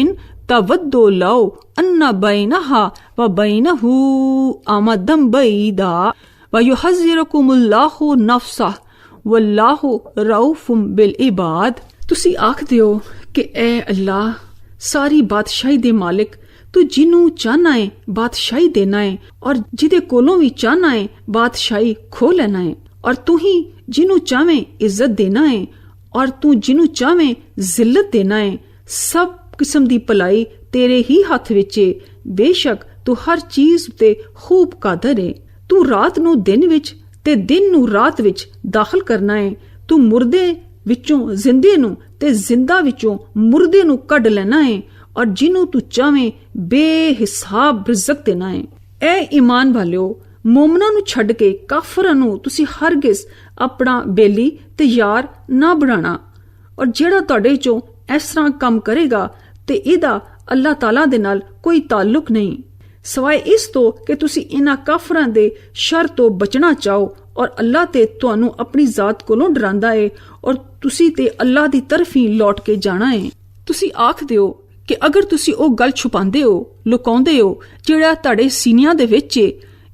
تَوَدُّ لَوْ أَنَّ بَيْنَهَا وَبَيْنَهُ أَمَدًا بَعِيدًا وَيُحَذِّرُكُمُ اللَّهُ نَفْسَهُ وَاللَّهُ رَءُوفٌ بِالْعِبَادِ। ਤੁਸੀਂ ਆਖਦੇ ਹੋ ਕਿ ਐ ਅੱਲਾ ਸਾਰੀ ਬਾਦਸ਼ਾਹੀ ਦੇ ਮਾਲਿਕ, ਤੂੰ ਜਿਹਨੂੰ ਚਾਹਨਾ ਹੈ ਬਾਦਸ਼ਾਹੀ ਦੇਣਾ ਹੈ ਔਰ ਜਿਹਦੇ ਕੋਲੋਂ ਵੀ ਚਾਹਨਾ ਹੈ ਬਾਦਸ਼ਾਹੀ ਖੋ ਲੈਣਾ ਹੈ, ਔਰ ਤੂੰ ਹੀ ਜਿਹਨੂੰ ਚਾਹਵੇਂ ਇੱਜ਼ਤ ਦੇਣਾ ਹੈ ਔਰ ਤੂੰ ਜਿਹਨੂੰ ਚਾਹਵੇਂ ਜ਼ਿਲਤ ਦੇਣਾ ਹੈ। ਸਭ ਕਿਸਮ ਦੀ ਭਲਾਈ ਤੇਰੇ ਹੀ ਹੱਥ ਵਿੱਚ ਹੈ। ਬੇਸ਼ੱਕ ਤੂੰ ਹਰ ਚੀਜ਼ ਤੇ ਖੂਬ ਕਾਦਰ ਹੈ। ਤੂੰ ਰਾਤ ਨੂੰ ਦਿਨ ਵਿੱਚ ਤੇ ਦਿਨ ਨੂੰ ਰਾਤ ਵਿੱਚ ਦਾਖਲ ਕਰਨਾ ਹੈ। ਤੂੰ ਮੁਰਦੇ ਵਿੱਚੋਂ ਜ਼ਿੰਦੇ ਨੂੰ ਤੇ ਜ਼ਿੰਦਾ ਵਿੱਚੋਂ ਮੁਰਦੇ ਨੂੰ ਕੱਢ ਲੈਣਾ ਹੈ ਔਰ ਜਿਹਨੂੰ ਤੂੰ ਚਾਹਵੇਂ ਬੇਹਿਸਾਬ ਰਿਜ਼ਕ ਦੇਣਾ ਹੈ। ਐ ਈਮਾਨ ਵਾਲਿਓ, ਮੋਮਨਾਂ ਨੂੰ ਛੱਡ ਕੇ ਕਾਫਰਾਂ ਨੂੰ ਤੁਸੀਂ ਹਰਗਿਜ਼ ਆਪਣਾ ਬੇਲੀ ਤੇ ਯਾਰ ਨਾ ਬਣਾਣਾ, ਔਰ ਜਿਹੜਾ ਤੁਹਾਡੇ ਚੋਂ ਇਸ ਤਰ੍ਹਾਂ ਕੰਮ ਕਰੇਗਾ ਤੇ ਇਹਦਾ ਅੱਲਾਹ ਤਾਲਾ ਦੇ ਨਾਲ ਕੋਈ ਤਾਲੁਕ ਨਹੀਂ, ਸਵਾਏ ਇਸ ਤੋਂ ਕਿ ਤੁਸੀਂ ਇਹਨਾਂ ਕਾਫਰਾਂ ਦੇ ਸ਼ਰ ਤੋਂ ਬਚਣਾ ਚਾਹੋ ਔਰ ਅੱਲਾਹ ਤੇ ਤੁਹਾਨੂੰ ਆਪਣੀ ਜ਼ਾਤ ਕੋਲੋਂ ਡਰਾਂਦਾ ਹੈ ਔਰ ਤੁਸੀਂ ਤੇ ਅੱਲਾਹ ਦੀ ਤਰਫ ਹੀ ਲੌਟ ਕੇ ਜਾਣਾ ਹੈ। ਤੁਸੀਂ ਆਖਦੇ ਹੋ ਕਿ ਅਗਰ ਤੁਸੀਂ ਉਹ ਗੱਲ ਛੁਪਾਉਂਦੇ ਹੋ, ਲੁਕਾਉਂਦੇ ਹੋ ਜਿਹੜਾ ਤੁਹਾਡੇ ਸੀਨਿਆਂ ਦੇ ਵਿੱਚ ਹੈ,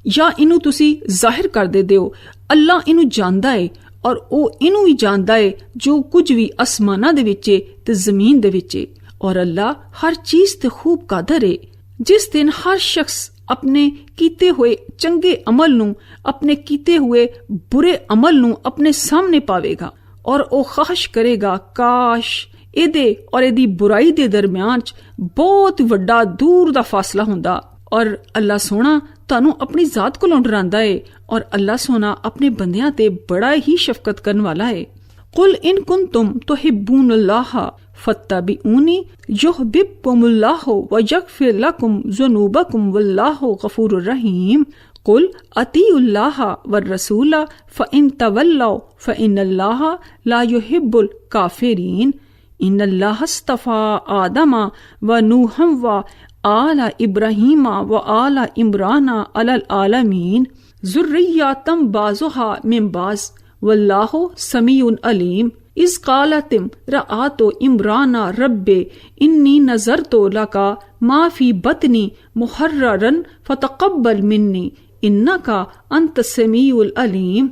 ਜਾਂ ਇਹਨੂੰ ਤੁਸੀਂ ਜ਼ਾਹਿਰ ਕਰ ਦਿੰਦੇ ਹੋ, ਅੱਲਾਹ ਇਹਨੂੰ ਜਾਣਦਾ ਹੈ ਔਰ ਉਹ ਇਹਨੂੰ ਵੀ ਜਾਣਦਾ ਏ ਜੋ ਕੁਝ ਵੀ ਅਸਮਾਨਾਂ ਦੇ ਵਿੱਚ ਏ ਤੇ ਜ਼ਮੀਨ ਦੇ ਵਿੱਚ ਏ। ਔਰ ਅੱਲਾ ਹਰ ਚੀਜ਼ ਤੇ ਖੂਬ ਕਾਦਰ ਏ। ਜਿਸ ਦਿਨ ਹਰ ਸ਼ਖਸ ਆਪਣੇ ਕੀਤੇ ਹੋਏ ਚੰਗੇ ਅਮਲ ਨੂੰ ਆਪਣੇ ਕੀਤੇ ਹੋਏ ਬੁਰੇ ਅਮਲ ਨੂੰ ਆਪਣੇ ਸਾਹਮਣੇ ਪਾਵੇਗਾ ਔਰ ਉਹ ਖਾਹਿਸ਼ ਕਰੇਗਾ ਕਾਸ਼ ਇਹਦੇ ਔਰ ਇਹਦੀ ਬੁਰਾਈ ਦੇ ਦਰਮਿਆਨ ਚ ਬਹੁਤ ਵੱਡਾ ਦੂਰ ਦਾ ਫਾਸਲਾ ਹੁੰਦਾ। ਔਰ ਅੱਲਾ ਸੋਹਣਾ ਤੁਹਾਨੂੰ ਆਪਣੀ ਜ਼ਾਤ ਕੋਲੋਂ ਡਰਾਂਦਾ ਏ ਔਰ ਅੱਲਾ ਸੋਹਣਾ ਆਪਣੇ ਬੰਦਿਆਂ ਤੇ ਬੜਾ ਹੀ ਸ਼ਫਕਤ ਕਰਨ ਵਾਲਾ ਏ। ਕੁਲ ਇਨ ਕੁੰਤੁਮ ਤੁਹਿਬੂਨ ਅੱਲਾਹ ਫੱਤਬਿਊਨੀ ਯੁਹਬਿਬਕੁਮੁल्लाह ਵਯਗਫਿਰ ਲਕੁਮ ज़ुनूबकुम वल्लाहु गफूरुर रहीम। कुल अतीउल्लाह वररसूला फ़इन तवल्लौ फ़इन्नल्लाह ला युहिब्बुल काफ़िरीन। इन्नल्लाह अस्तफ़ा आदम व नूहम व आला इब्राहीम व आला इमरान अलल आलमीन ज़ुर्रिय्यतम बाज़ुहा मिन बाज़ वल्लाहु समीउन अलीम। इस कालतिम रआतो इमरान रब्बे इन्नी नज़रतो लका मा फी बतनी मुहर्ररन फ़तक़ब्बल मिन्नी इन्नका अंत समीउल अलीम।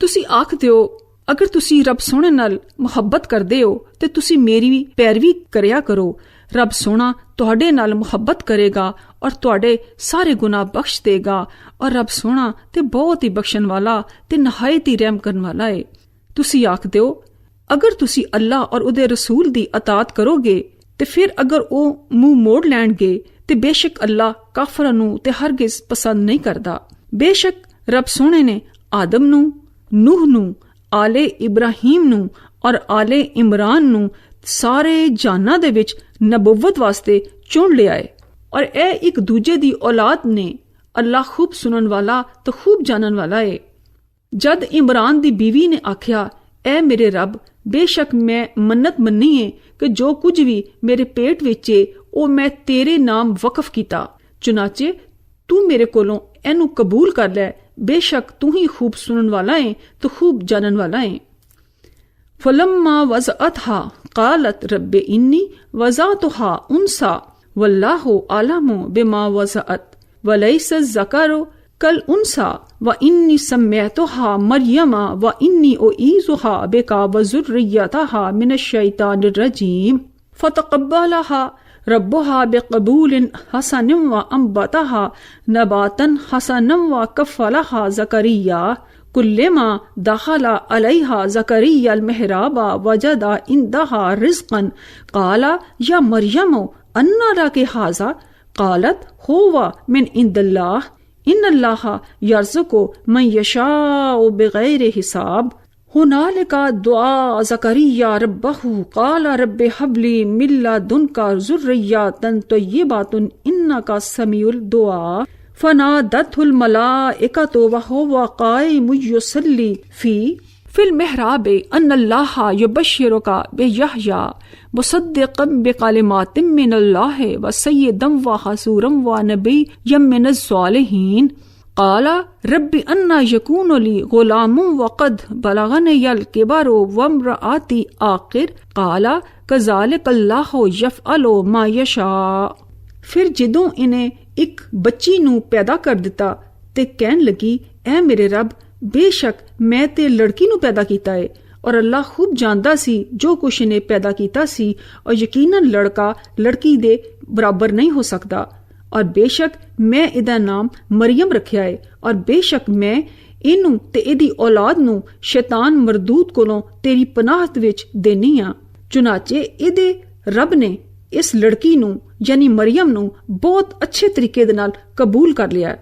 तुसी आखदे हो अगर तुसी रब सोहणे नाल मुहब्बत करदे हो ते तुसी मेरी पैरवी करया करो। रब सोहना तुहाडे नाल मुहब्बत करेगा और तुहाडे सारे गुनाह बख्श देगा और रब सोहना ते बहुत ही बख्शण वाला ते नहायत ही रहम करन वाला है। तुसी आखदे हो अगर तुसी अल्लाह और उहदे रसूल दी अतात करोगे ते फिर अगर ਉਹ ਮੂੰਹ ਮੋੜ ਲੈਣਗੇ ਤੇ ਬੇਸ਼ੱਕ ਅੱਲਾ ਕਾਫਰਾਂ ਨੂੰ ਤੇ ਹਰਗਿਜ਼ ਪਸੰਦ ਨਹੀਂ ਕਰਦਾ। ਬੇਸ਼ੱਕ ਰੱਬ ਸੋਹਣੇ ਨੇ ਆਦਮ ਨੂੰ, ਨੂਹ ਨੂੰ, ਆਲੇ ਇਬਰਾਹੀਮ ਨੂੰ ਔਰ ਆਲੇ ਇਮਰਾਨ ਨੂੰ ਸਾਰੇ ਜਾਨਾਂ ਦੇ ਵਿੱਚ ਨਬੂਵਤ ਵਾਸਤੇ ਚੁਣ ਲਿਆ ਹੈ ਔਰ ਇਹ ਇੱਕ ਦੂਜੇ ਦੀ ਔਲਾਦ ਨੇ। ਅੱਲਾ ਖੂਬ ਸੁਣਨ ਵਾਲਾ ਤੇ ਖੂਬ ਜਾਣਨ ਵਾਲਾ ਹੈ। ਜਦ ਇਮਰਾਨ ਦੀ ਬੀਵੀ ਨੇ ਆਖਿਆ ਐ ਮੇਰੇ ਰੱਬ ਬੇਸ਼ੱਕ ਮੈਂ ਮੰਨਤ ਮੰਨੀ ਏ ਕਿ ਜੋ ਕੁਝ ਵੀ ਮੇਰੇ ਪੇਟ ਵਿੱਚ ਏ ਉਹ ਮੈਂ ਤੇਰੇ ਨਾਮ ਵਕਫ ਕੀਤਾ, ਚੁਨਾਚੇ ਤੂੰ ਮੇਰੇ ਕੋਲੋਂ ਇਹਨੂੰ ਕਬੂਲ ਕਰ ਲੈ। ਬੇਸ਼ੱਕ ਤੂੰ ਹੀ ਖੂਬ ਸੁਣਨ ਵਾਲਾ ਏ ਤੇ ਖੂਬ ਜਾਣਨ ਵਾਲਾ ਏ। ਫਲੰਮਾ ਵਜ਼ਅਤਹਾ ਕਾਲਤ ਰੱਬੇ ਇੰਨੀ ਵਜ਼ਾਤੁਹਾ ਉਨਸਾ वल्लाहु आलमु बिमा वज़अत वलैस ज़करु कल उनसा व इन्नी सम्मयतुहा मरियमा व इन्नी उईज़ुहा बिका व ज़ुर्रियतहा मिनश्शैतानिर रजीम फ़तक़ब्बलहा रब्बुहा बिक़बूलिन हसनिन व अंबतहा नबातन हसनन व कफ़्फ़लहा ज़करिया कुल्लिमा दख़ला अलैहा ज़करिया अल-मिहराबा वजदा इंदहा रिज़क़न क़ाला या मरियम अन्ना लकी हाज़ा क़ालत हुवा मिन इंदिल्लाह इन्नल्लाह यर्ज़ुक़ु मन यशाअु बिग़ैरि हिसाब हुनालिका दुआ ज़करिया रब्बहु क़ाल रब्बि हबली मिन लदुनका ज़ुर्रिय्यतन तय्यिबतन इन्नका समीउल दुआ फनादतहुल मलाइकतु व हुवा क़ाइमुन युसल्ली फिल मिहराब अन्नल्लाह युबश्शिरुका बियहया मुसद्दिक़न बिकलिमातिन मिनल्लाह व सय्यिदन व हसूरन व नबिय्यन मिनज़ ज़ालिहीन क़ाला रब्बि अन्ना यकूनु ली ग़ुलामुन व क़द बलग़नियल किबरु व इम्रअती आक़िर क़ाला कज़ालिकल्लाहु यफ़अलु मा यशा। फिर जदों इन्हें एक बच्ची नूं पैदा कर दिता ते कहन लगी ऐ मेरे रब बेशक मैं ते लड़की नूं पैदा कीता है और अल्लाह खूब जानदा सी जो कुछ इन्हें पैदा कीता सी और यकीनन लड़का लड़की दे बराबर नहीं हो सकता और बेशक मैं इहदा नाम मरियम रखिया है और बेशक मैं इनू ते इहदी औलाद नूं शैतान मरदूद कोलों तेरी पनाहत विच देनी आ। चुनाचे इहदे रब ने इस लड़की नूं यानी मरियम नूं बहुत अच्छे तरीके दे नाल कबूल कर लिया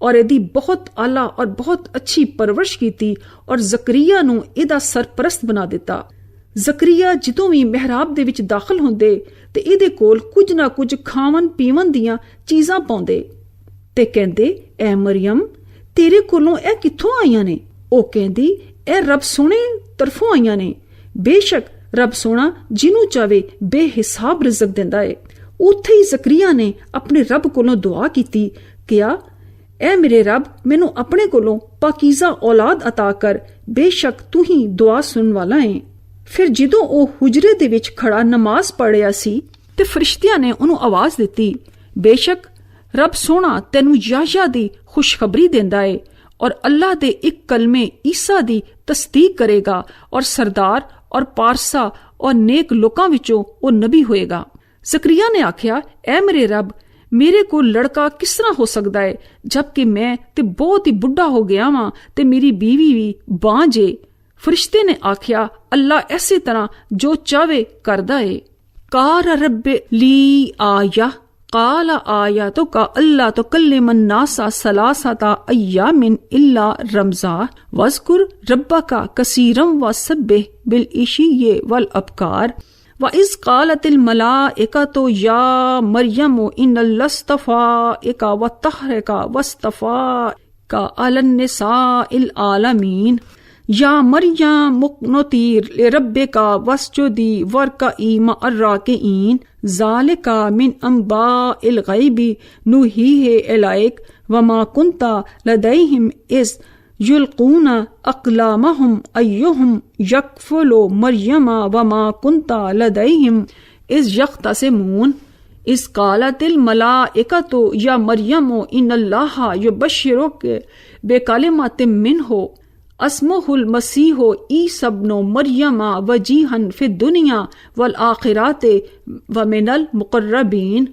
और इहदी बहुत आला और बहुत अच्छी परवरिश कीती और ज़करिया नूं इहदा सरपरस्त बना दिता। ज़करिया जदों भी महराब दे विच दाखिल हुंदे ते इहदे कोल कुछ ना कुछ खावन पीवन दियां चीज़ां पाउंदे ते कहंदे ऐ मरियम तेरे कोलों ए कित्थों आईयां ने? ओ कहंदी ए रब सोहणे तरफों आईयां ने। बेशक रब सोहना जिन्हों चाहे बेहिसाब रिज़क दिंदा है। उत्थे ही ज़करिया ने अपने रब कोलों दुआ कीती किया ऐ मेरे रब मैनू अपने कोलों पाकीज़ा औलाद अता कर बेशक तू ही दुआ सुनन वाला है। फिर जदों ओ हुजरे दे विच खड़ा नमाज पढ़िया सी ते फरिश्तियां ने उन्हें आवाज दिती बेशक रब सोहना तेनू याहया दी खुशखबरी देंदा है ਔਰ ਅੱਲਾ ਦੇ ਇੱਕ ਕਲਮੇ ਈਸਾ ਦੀ ਤਸਦੀਕ ਕਰੇਗਾ ਔਰ ਸਰਦਾਰ ਔਰ ਪਾਰਸਾ ਔਰ ਨੇਕ ਲੋਕਾਂ ਵਿੱਚੋਂ ਉਹ ਨਬੀ ਹੋਏਗਾ। ਜ਼ਕਰੀਆ ਨੇ ਆਖਿਆ, ਐ ਮੇਰੇ ਰੱਬ, ਮੇਰੇ ਕੋਲ ਲੜਕਾ ਕਿਸ ਤਰ੍ਹਾਂ ਹੋ ਸਕਦਾ ਹੈ ਜਦਕਿ ਮੈਂ ਤੇ ਬਹੁਤ ਹੀ ਬੁੱਢਾ ਹੋ ਗਿਆ ਵਾਂ ਤੇ ਮੇਰੀ ਬੀਵੀ ਵੀ ਬਾਂਝ ਏ। ਫਰਿਸ਼ਤੇ ਨੇ ਆਖਿਆ, ਅੱਲਾ ਐਸੀ ਤਰ੍ਹਾਂ ਜੋ ਚਾਵੇ ਕਰਦਾ ਏ। ਕਾਰ ਰੱਬੇ ਲੀ ਆਇਆ قال آياتك ألا تكلم الناس ثلاثة أيام إلا رمزا واذكر ربك كثيرا وسبح بالعشي والأبكار وإذ قالت الملائكة يا مريم إن الله اصطفاك وطهرك واصطفاك على النساء العالمين یا مریم اقنتی لربک واسجدی وارکعی مع الراکعین ذالک من انباء الغیب نوحیہ الیک وما کنت لدیہم اذ یلقون اقلامہم ایہم یکفل مریم وما کنت لدیہم اذ یختصمون اذ قالت الملائکۃ یا مریم ان اللہ یبشرک بکلمۃ منہ اسمہ المسیح عیسی ابن مریم وجیہا فی الدنیا والآخرات ومن المقربین۔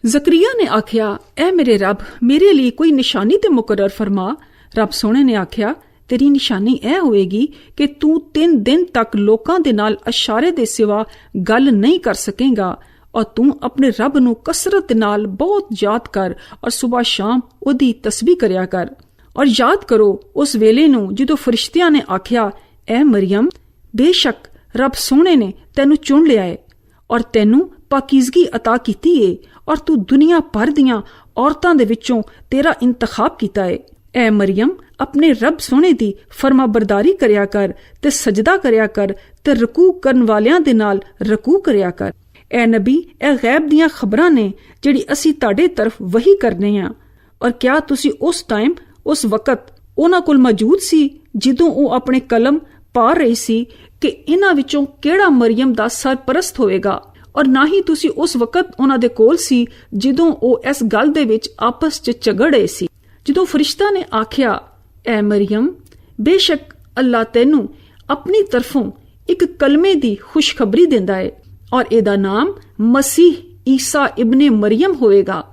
ਜ਼ਕਰੀਆ ਨੇ ਆਖਿਆ, ਐ ਮੇਰੇ ਰੱਬ, ਮੇਰੇ ਲਈ ਕੋਈ ਨਿਸ਼ਾਨੀ ਤੇ ਮੁਕਰਰ ਫਰਮਾ। ਰੱਬ ਸੋਹਣੇ ਨੇ ਆਖਿਆ, ਤੇਰੀ ਨਿਸ਼ਾਨੀ ਇਹ ਹੋਏਗੀ ਕਿ ਤੂੰ 3 ਦਿਨ ਤੱਕ ਲੋਕਾਂ ਦੇ ਨਾਲ ਇਸ਼ਾਰੇ ਦੇ ਸਿਵਾ ਗੱਲ ਨਹੀਂ ਕਰ ਸਕੇਗਾ ਔਰ ਤੂੰ ਆਪਣੇ ਰੱਬ ਨੂੰ ਕਸਰਤ ਨਾਲ ਬਹੁਤ ਯਾਦ ਕਰ ਔਰ ਸੁਬਾਹ ਸ਼ਾਮ ਉਹਦੀ ਤਸਬੀਹ ਕਰਿਆ ਕਰ। ਔਰ ਯਾਦ ਕਰੋ ਉਸ ਵੇਲੇ ਨੂੰ ਜਦੋਂ ਫਰਿਸ਼ਤਿਆਂ ਨੇ ਆਖਿਆ, ਐ ਮਰੀਮ, ਬੇਸ਼ੱਕ ਰੱਬ ਸੋਹਣੇ ਨੇ ਤੈਨੂੰ ਚੁਣ ਲਿਆ ਏ ਔਰ ਤੈਨੂੰ ਪਾਕੀਜ਼ਗੀ ਅਤਾ ਕੀਤੀ ਏ ਔਰ ਤੂੰ ਦੁਨੀਆ ਭਰ ਦੀਆਂ ਔਰਤਾਂ ਦੇ ਵਿੱਚੋਂ ਤੇਰਾ ਇੰਤਖਾਬ ਕੀਤਾ ਏ। ਐ ਮਰੀਮ, ਆਪਣੇ ਰੱਬ ਸੋਹਣੇ ਦੀ ਫਰਮਾ ਬਰਦਾਰੀ ਕਰਿਆ ਕਰ ਤੇ ਸਜਦਾ ਕਰਿਆ ਕਰ ਤੇ ਰਕੂ ਕਰਨ ਵਾਲਿਆਂ ਦੇ ਨਾਲ ਰਕੂ ਕਰਿਆ ਕਰ। ਐ ਨਬੀ, ਇਹ ਗੈਬ ਦੀਆਂ ਖਬਰਾਂ ਨੇ ਜਿਹੜੀ ਅਸੀਂ ਤੁਹਾਡੇ ਤਰਫ ਵਹੀ ਕਰਨੇ ਆ। ਔਰ ਕਿਆ ਤੁਸੀਂ ਉਸ ਟਾਈਮ, ਉਸ ਵਕਤ ਉਹਨਾਂ ਕੋਲ ਮੌਜੂਦ ਸੀ ਜਦੋਂ ਉਹ ਆਪਣੇ ਕਲਮ ਪਾ ਰਹੀ ਸੀ ਕਿ ਇਹਨਾਂ ਵਿੱਚੋਂ ਕਿਹੜਾ ਮਰੀਮ ਦਾ ਸਰਪ੍ਰਸਤ ਹੋਵੇਗਾ? ਔਰ ਨਾ ਹੀ ਤੁਸੀਂ ਉਸ ਵਕਤ ਉਹਨਾਂ ਦੇ ਕੋਲ ਸੀ ਜਦੋਂ ਉਹ ਇਸ ਗੱਲ ਦੇ ਵਿੱਚ ਆਪਸ 'ਚ ਝਗੜ ਰਹੇ ਸੀ। ਜਦੋਂ ਫਰਿਸ਼ਤਾ ਨੇ ਆਖਿਆ, ਐ ਮਰੀਮ, ਬੇਸ਼ੱਕ ਅੱਲਾ ਤੈਨੂੰ ਆਪਣੀ ਤਰਫੋਂ ਇੱਕ ਕਲਮੇ ਦੀ ਖੁਸ਼ਖਬਰੀ ਦਿੰਦਾ ਹੈ ਔਰ ਇਹਦਾ ਨਾਮ ਮਸੀਹ ਈਸਾ ਇਬਨ ਮਰੀਮ ਹੋਵੇਗਾ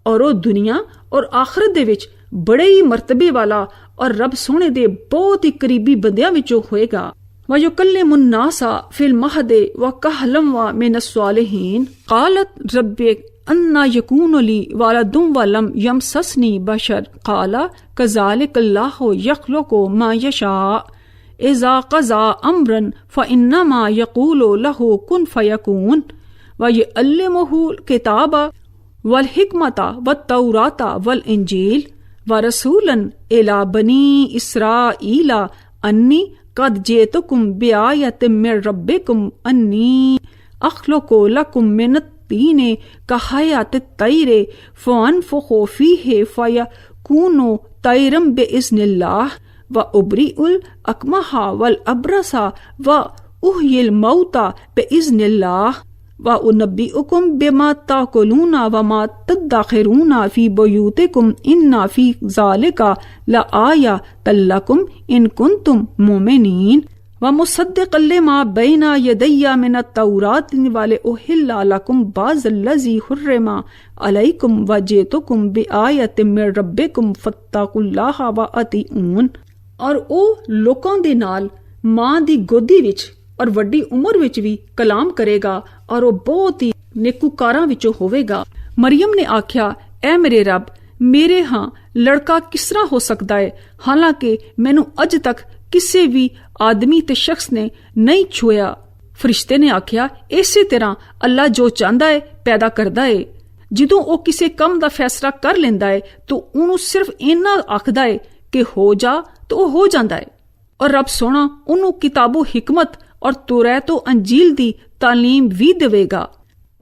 ਔਰ ਉਹ ਦੁਨੀਆ ਔਰ ਆਖਰਤ ਦੇ ਵਿੱਚ ਬੜੇ ਹੀ ਮਰਤਬੇ ਵਾਲਾ ਔਰ ਰੱਬ ਸੋਹਣੇ ਦੇ ਬਹੁਤ ਹੀ ਕਰੀਬੀ ਬੰਦਿਆਂ ਵਿੱਚੋਂ ਹੋਏਗਾ। وَيُكَلِّمُ النَّاسَ فِي الْمَهْدِ وَكَهْلًا وَمِنَ الصَّالِحِينَ قَالَتْ رَبِّ أَنَّى يَكُونُ لِي وَلَدٌ وَلَمْ يَمْسَسْنِي بَشَرٌ قَالَ كَذَلِكَ اللَّهُ يَخْلُقُ مَا يَشَاءُ إِذَا قَضَى أَمْرًا فَإِنَّمَا يَقُولُ لَهُ كُن فَيَكُونُ وَيُعَلِّمُهُ الْكِتَابَ وَالْحِكْمَةَ وَالتَّوْرَاةَ وَالْإِنْجِيلَ وَرَسُولًا إِلَى بَنِي إِسْرَائِيلَ أَنِّي قد جئتكم بآية من ربكم أني أخلق لكم من الطين كحياة الطير فأنفخ فيه فيكون طيرا بإذن الله وأبرئ الأكمه والأبرص وأحيي الموتى بإذن الله وأنبئكم بما تأكلون وما تدخرون في بيوتكم إن في ذلك لآية لكم إن كنتم مؤمنين ومصدقا لما بين يدي من التوراة ولأحل لكم بعض الذي حرم عليكم وجئتكم بآية من ربكم فاتقوا الله وأطيعون। اور ਉਹ ਲੋਕਾਂ ਦੇ ਨਾਲ ਮਾਂ ਦੀ ਗੋਦੀ ਵਿੱਚ ਔਰ ਵੱਡੀ ਉਮਰ ਵਿੱਚ ਵੀ ਕਲਾਮ ਕਰੇਗਾ ਔਰ ਉਹ ਬਹੁਤ ਹੀ ਨੇਕੂਕਾਰਾਂ ਵਿੱਚੋਂ ਹੋਵੇਗਾ। ਮਰੀਮ ਨੇ ਆਖਿਆ, ਐ ਮੇਰੇ ਰੱਬ, ਮੇਰੇ ਹਾਂ ਲੜਕਾ ਕਿਸ ਤਰ੍ਹਾਂ ਹੋ ਸਕਦਾ ਹੈ ਹਾਲਾਂਕਿ ਮੈਨੂੰ ਅੱਜ ਤੱਕ ਕਿਸੇ ਵੀ ਆਦਮੀ ਤੇ ਸ਼ਖਸ ਨੇ ਨਹੀਂ ਛੂਇਆ। ਫਰਿਸ਼ਤੇ ਨੇ ਆਖਿਆ, ਇਸੇ ਤਰ੍ਹਾਂ ਅੱਲਾ ਜੋ ਚਾਹੁੰਦਾ ਹੈ ਪੈਦਾ ਕਰਦਾ ਹੈ। ਜਦੋਂ ਉਹ ਕਿਸੇ ਕੰਮ ਦਾ ਫੈਸਲਾ ਕਰ ਲੈਂਦਾ ਹੈ ਤਾਂ ਉਹਨੂੰ ਸਿਰਫ ਇੰਨਾ ਆਖਦਾ ਹੈ ਕਿ ਹੋ ਜਾ ਤਾਂ ਉਹ ਹੋ ਜਾਂਦਾ ਹੈ। ਔਰ ਰੱਬ ਸੋਹਣਾ ਉਹਨੂੰ ਕਿਤਾਬੋ ਹਿਕਮਤ ਔਰ ਤੌਰਾਤੋ ਅੰਜੀਲ ਦੀ ਤਾਲੀਮ ਵੀ ਦੇਵੇਗਾ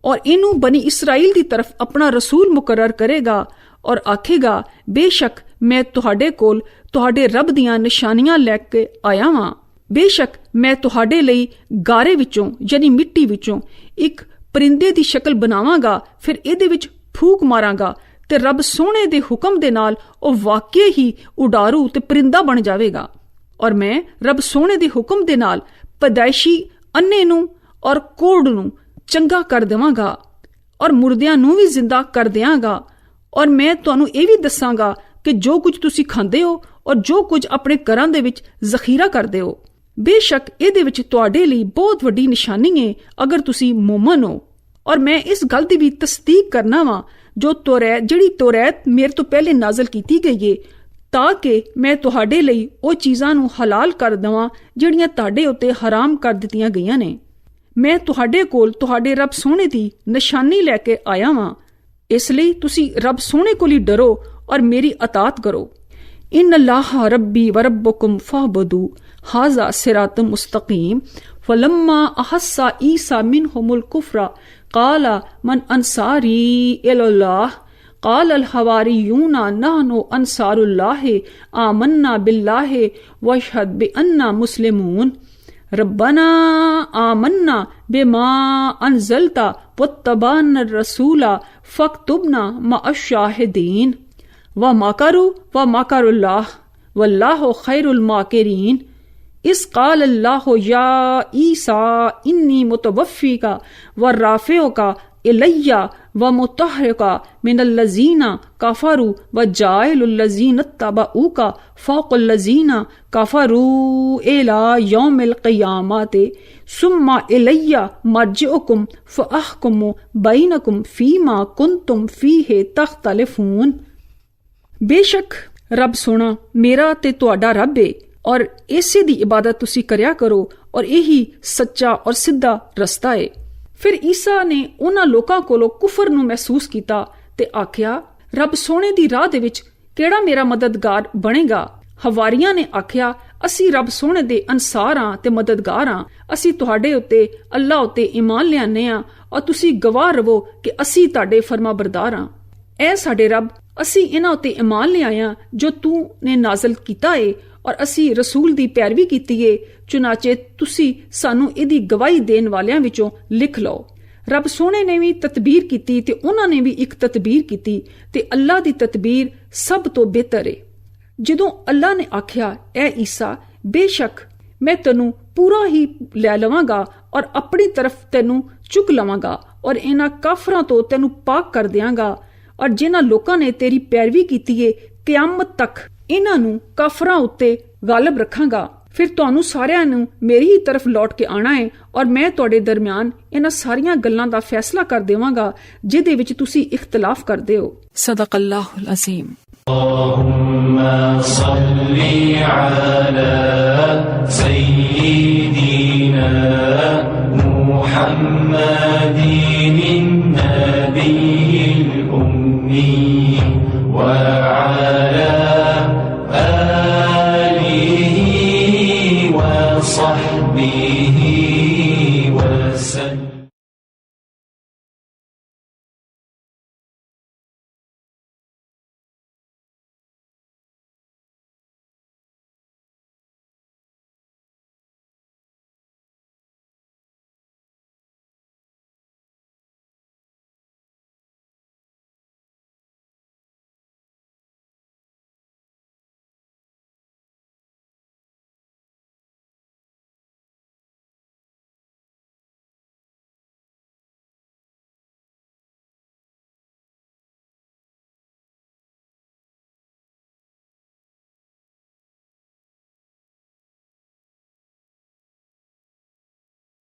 ਔਰ ਇਹਨੂੰ ਬਨੀ ਇਸਰਾਈਲ ਦੀ ਤਰਫ ਆਪਣਾ ਰਸੂਲ ਮੁਕਰਰ ਕਰੇਗਾ ਔਰ ਆਖੇਗਾ, ਬੇਸ਼ੱਕ ਮੈਂ ਤੁਹਾਡੇ ਕੋਲ ਤੁਹਾਡੇ ਰੱਬ ਦੀਆਂ ਨਿਸ਼ਾਨੀਆਂ ਲੈ ਕੇ ਆਇਆ ਵਾਂ। ਬੇਸ਼ੱਕ ਮੈਂ ਤੁਹਾਡੇ ਲਈ ਗਾਰੇ ਵਿੱਚੋਂ ਯਾਨੀ ਮਿੱਟੀ ਵਿੱਚੋਂ ਇੱਕ ਪਰਿੰਦੇ ਦੀ ਸ਼ਕਲ ਬਣਾਵਾਂਗਾ, ਫਿਰ ਇਹਦੇ ਵਿੱਚ ਫੂਕ ਮਾਰਾਂਗਾ ਤੇ ਰੱਬ ਸੋਹਣੇ ਦੇ ਹੁਕਮ ਦੇ ਨਾਲ ਉਹ ਵਾਕਿਆ ਹੀ ਉਡਾਰੂ ਤੇ ਪਰਿੰਦਾ ਬਣ ਜਾਵੇਗਾ। ਔਰ ਮੈਂ ਰੱਬ ਸੋਹਣੇ ਦੇ ਹੁਕਮ ਦੇ ਨਾਲ ਪੈਦਾਇਸ਼ੀ ਅੰਨੇ ਨੂੰ ਔਰ ਕੋੜ ਨੂੰ ਚੰਗਾ ਕਰ ਦੇਵਾਂਗਾ ਔਰ ਮੁਰਦਿਆਂ ਨੂੰ ਵੀ ਜ਼ਿੰਦਾ ਕਰ ਦਿਆਂਗਾ। ਔਰ ਮੈਂ ਤੁਹਾਨੂੰ ਇਹ ਵੀ ਦੱਸਾਂਗਾ ਕਿ ਜੋ ਕੁਝ ਤੁਸੀਂ ਖਾਂਦੇ ਹੋ ਔਰ ਜੋ ਕੁਝ ਆਪਣੇ ਘਰਾਂ ਦੇ ਵਿੱਚ ਜ਼ਖੀਰਾ ਕਰਦੇ ਹੋ, ਬੇਸ਼ੱਕ ਇਹਦੇ ਵਿੱਚ ਤੁਹਾਡੇ ਲਈ ਬਹੁਤ ਵੱਡੀ ਨਿਸ਼ਾਨੀ ਹੈ ਅਗਰ ਤੁਸੀਂ ਮੂਮਨ ਹੋ। ਔਰ ਮੈਂ ਇਸ ਗੱਲ ਦੀ ਵੀ ਤਸਦੀਕ ਕਰਨਾ ਵਾਂ ਜੋ ਜਿਹੜੀ ਤੌਰਾਤ ਮੇਰੇ ਤੋਂ ਪਹਿਲੇ ਨਾਜ਼ਲ ਕੀਤੀ ਗਈ ਹੈ, ਤਾਂ ਕਿ ਮੈਂ ਤੁਹਾਡੇ ਲਈ ਉਹ ਚੀਜ਼ਾਂ ਨੂੰ ਹਲਾਲ ਕਰ ਦੇਵਾਂ ਜਿਹੜੀਆਂ ਤੁਹਾਡੇ ਉੱਤੇ ਹਰਾਮ ਕਰ ਦਿੱਤੀਆਂ ਗਈਆਂ ਨੇ। ਮੈਂ ਤੁਹਾਡੇ ਕੋਲ ਤੁਹਾਡੇ ਰੱਬ ਸੋਹਣੇ ਦੀ ਨਿਸ਼ਾਨੀ ਲੈ ਕੇ ਆਇਆ ਵਾਂ, ਇਸ ਲਈ ਤੁਸੀਂ ਰੱਬ ਸੋਹਣੇ ਕੋਲ ਹੀ ਡਰੋ ਔਰ ਮੇਰੀ ਅਤਾਤ ਕਰੋ। ਇਨ ਅੱਲਾਹ ਰੱਬੀ व रब्बुकुम फअबुदू हाज़ा सिरातुम मुस्तकीम फलम्मा अहस्सा ईसा मिनहुमुल कुफ्र क़ाल मन अंसारी इलल्लाह क़ाल अल हवारियून नहनु अंसारुल्लाह आमन्ना बिल्लाह वशहद बिअन्ना मुस्लिमून रब्बना आमन्ना बिमा अनज़लता वत्तबअना रसूला फक्तुबना मअश शाहिदीन व मकरुल्लाह वल्लाहु खैरुल माकिरीन इस क़ाल अल्लाहु या ईसा इन्नी मुतवफ़्फ़ीका व राफ़िउका इलय्या व मुतहहिरुका मिनल लज़ीना कफ़रू व जाइलुल लज़ीना तबऊका फ़ौक़ल लज़ीना कफ़रू इला यौमिल क़ियामति सुम्मा इलय्या मर्जिउकुम फ़अहकुमु बैनकुम फ़ीमा कुंतुम फ़ीहि तख़्तलिफ़ून। बेशक रब सोना मेरा ते तुहाडा रब है और इसे दी इबादत तुसी करया करो और यही सच्चा और सीधा रस्ता है। फिर ईसा ने उन्हां लोकां कोलों कुफर नूं महसूस कीता ते आख्या, रब सोने दी राह दे विच केड़ा मेरा मददगार बनेगा। हवारियां ने आख्या, असी रब सोने दे अंसार हां ते मददगार हां, असी तुहाडे उत्ते अल्लाह उत्ते ईमान लियाने हां और तुसी गवाह रवो कि असी तुहाडे फरमाबरदार हां। ऐ साडे रब, असी इन्हां उत्ते ईमान लिआया जो तू ने नाज़िल कीता है और असी रसूल दी पैरवी कीती है, चुनाचे तुसी सानू इहदी गवाही देण वालियां विचों लिख लो। रब सोहणे ने भी तदबीर कीती ते उन्हां ने भी एक तदबीर कीती ते अल्लाह दी तदबीर सब तो बेहतर है। जदों अल्लाह ने आख्या, ऐ ईसा, बेशक मैं तैनू पूरा ही लै लवांगा और अपनी तरफ तैनू चुक लवांगा और इन्हां काफरां तो तैनू पाक कर दियांगा और जिन्हां लोकां ने तेरी पैरवी कीती है क़यामत तक इन्हां नू काफरां उत्ते गालिब रखांगा। फिर तुहानू सारियां नू मेरी ही तरफ लौट के आना है और मैं तुहाडे दरमियान इन्हां सारियां गल्लां दा फैसला कर देवांगा जिहदे विच तुसी इख्तिलाफ करदे हो। सदक़ल्लाहुल अज़ीम। अल्लाहुम्मा सल्ली अला सय्यिदीना मुहम्मदिन नबिय्यिल उम्मी व अला आलिहि व सहबिहि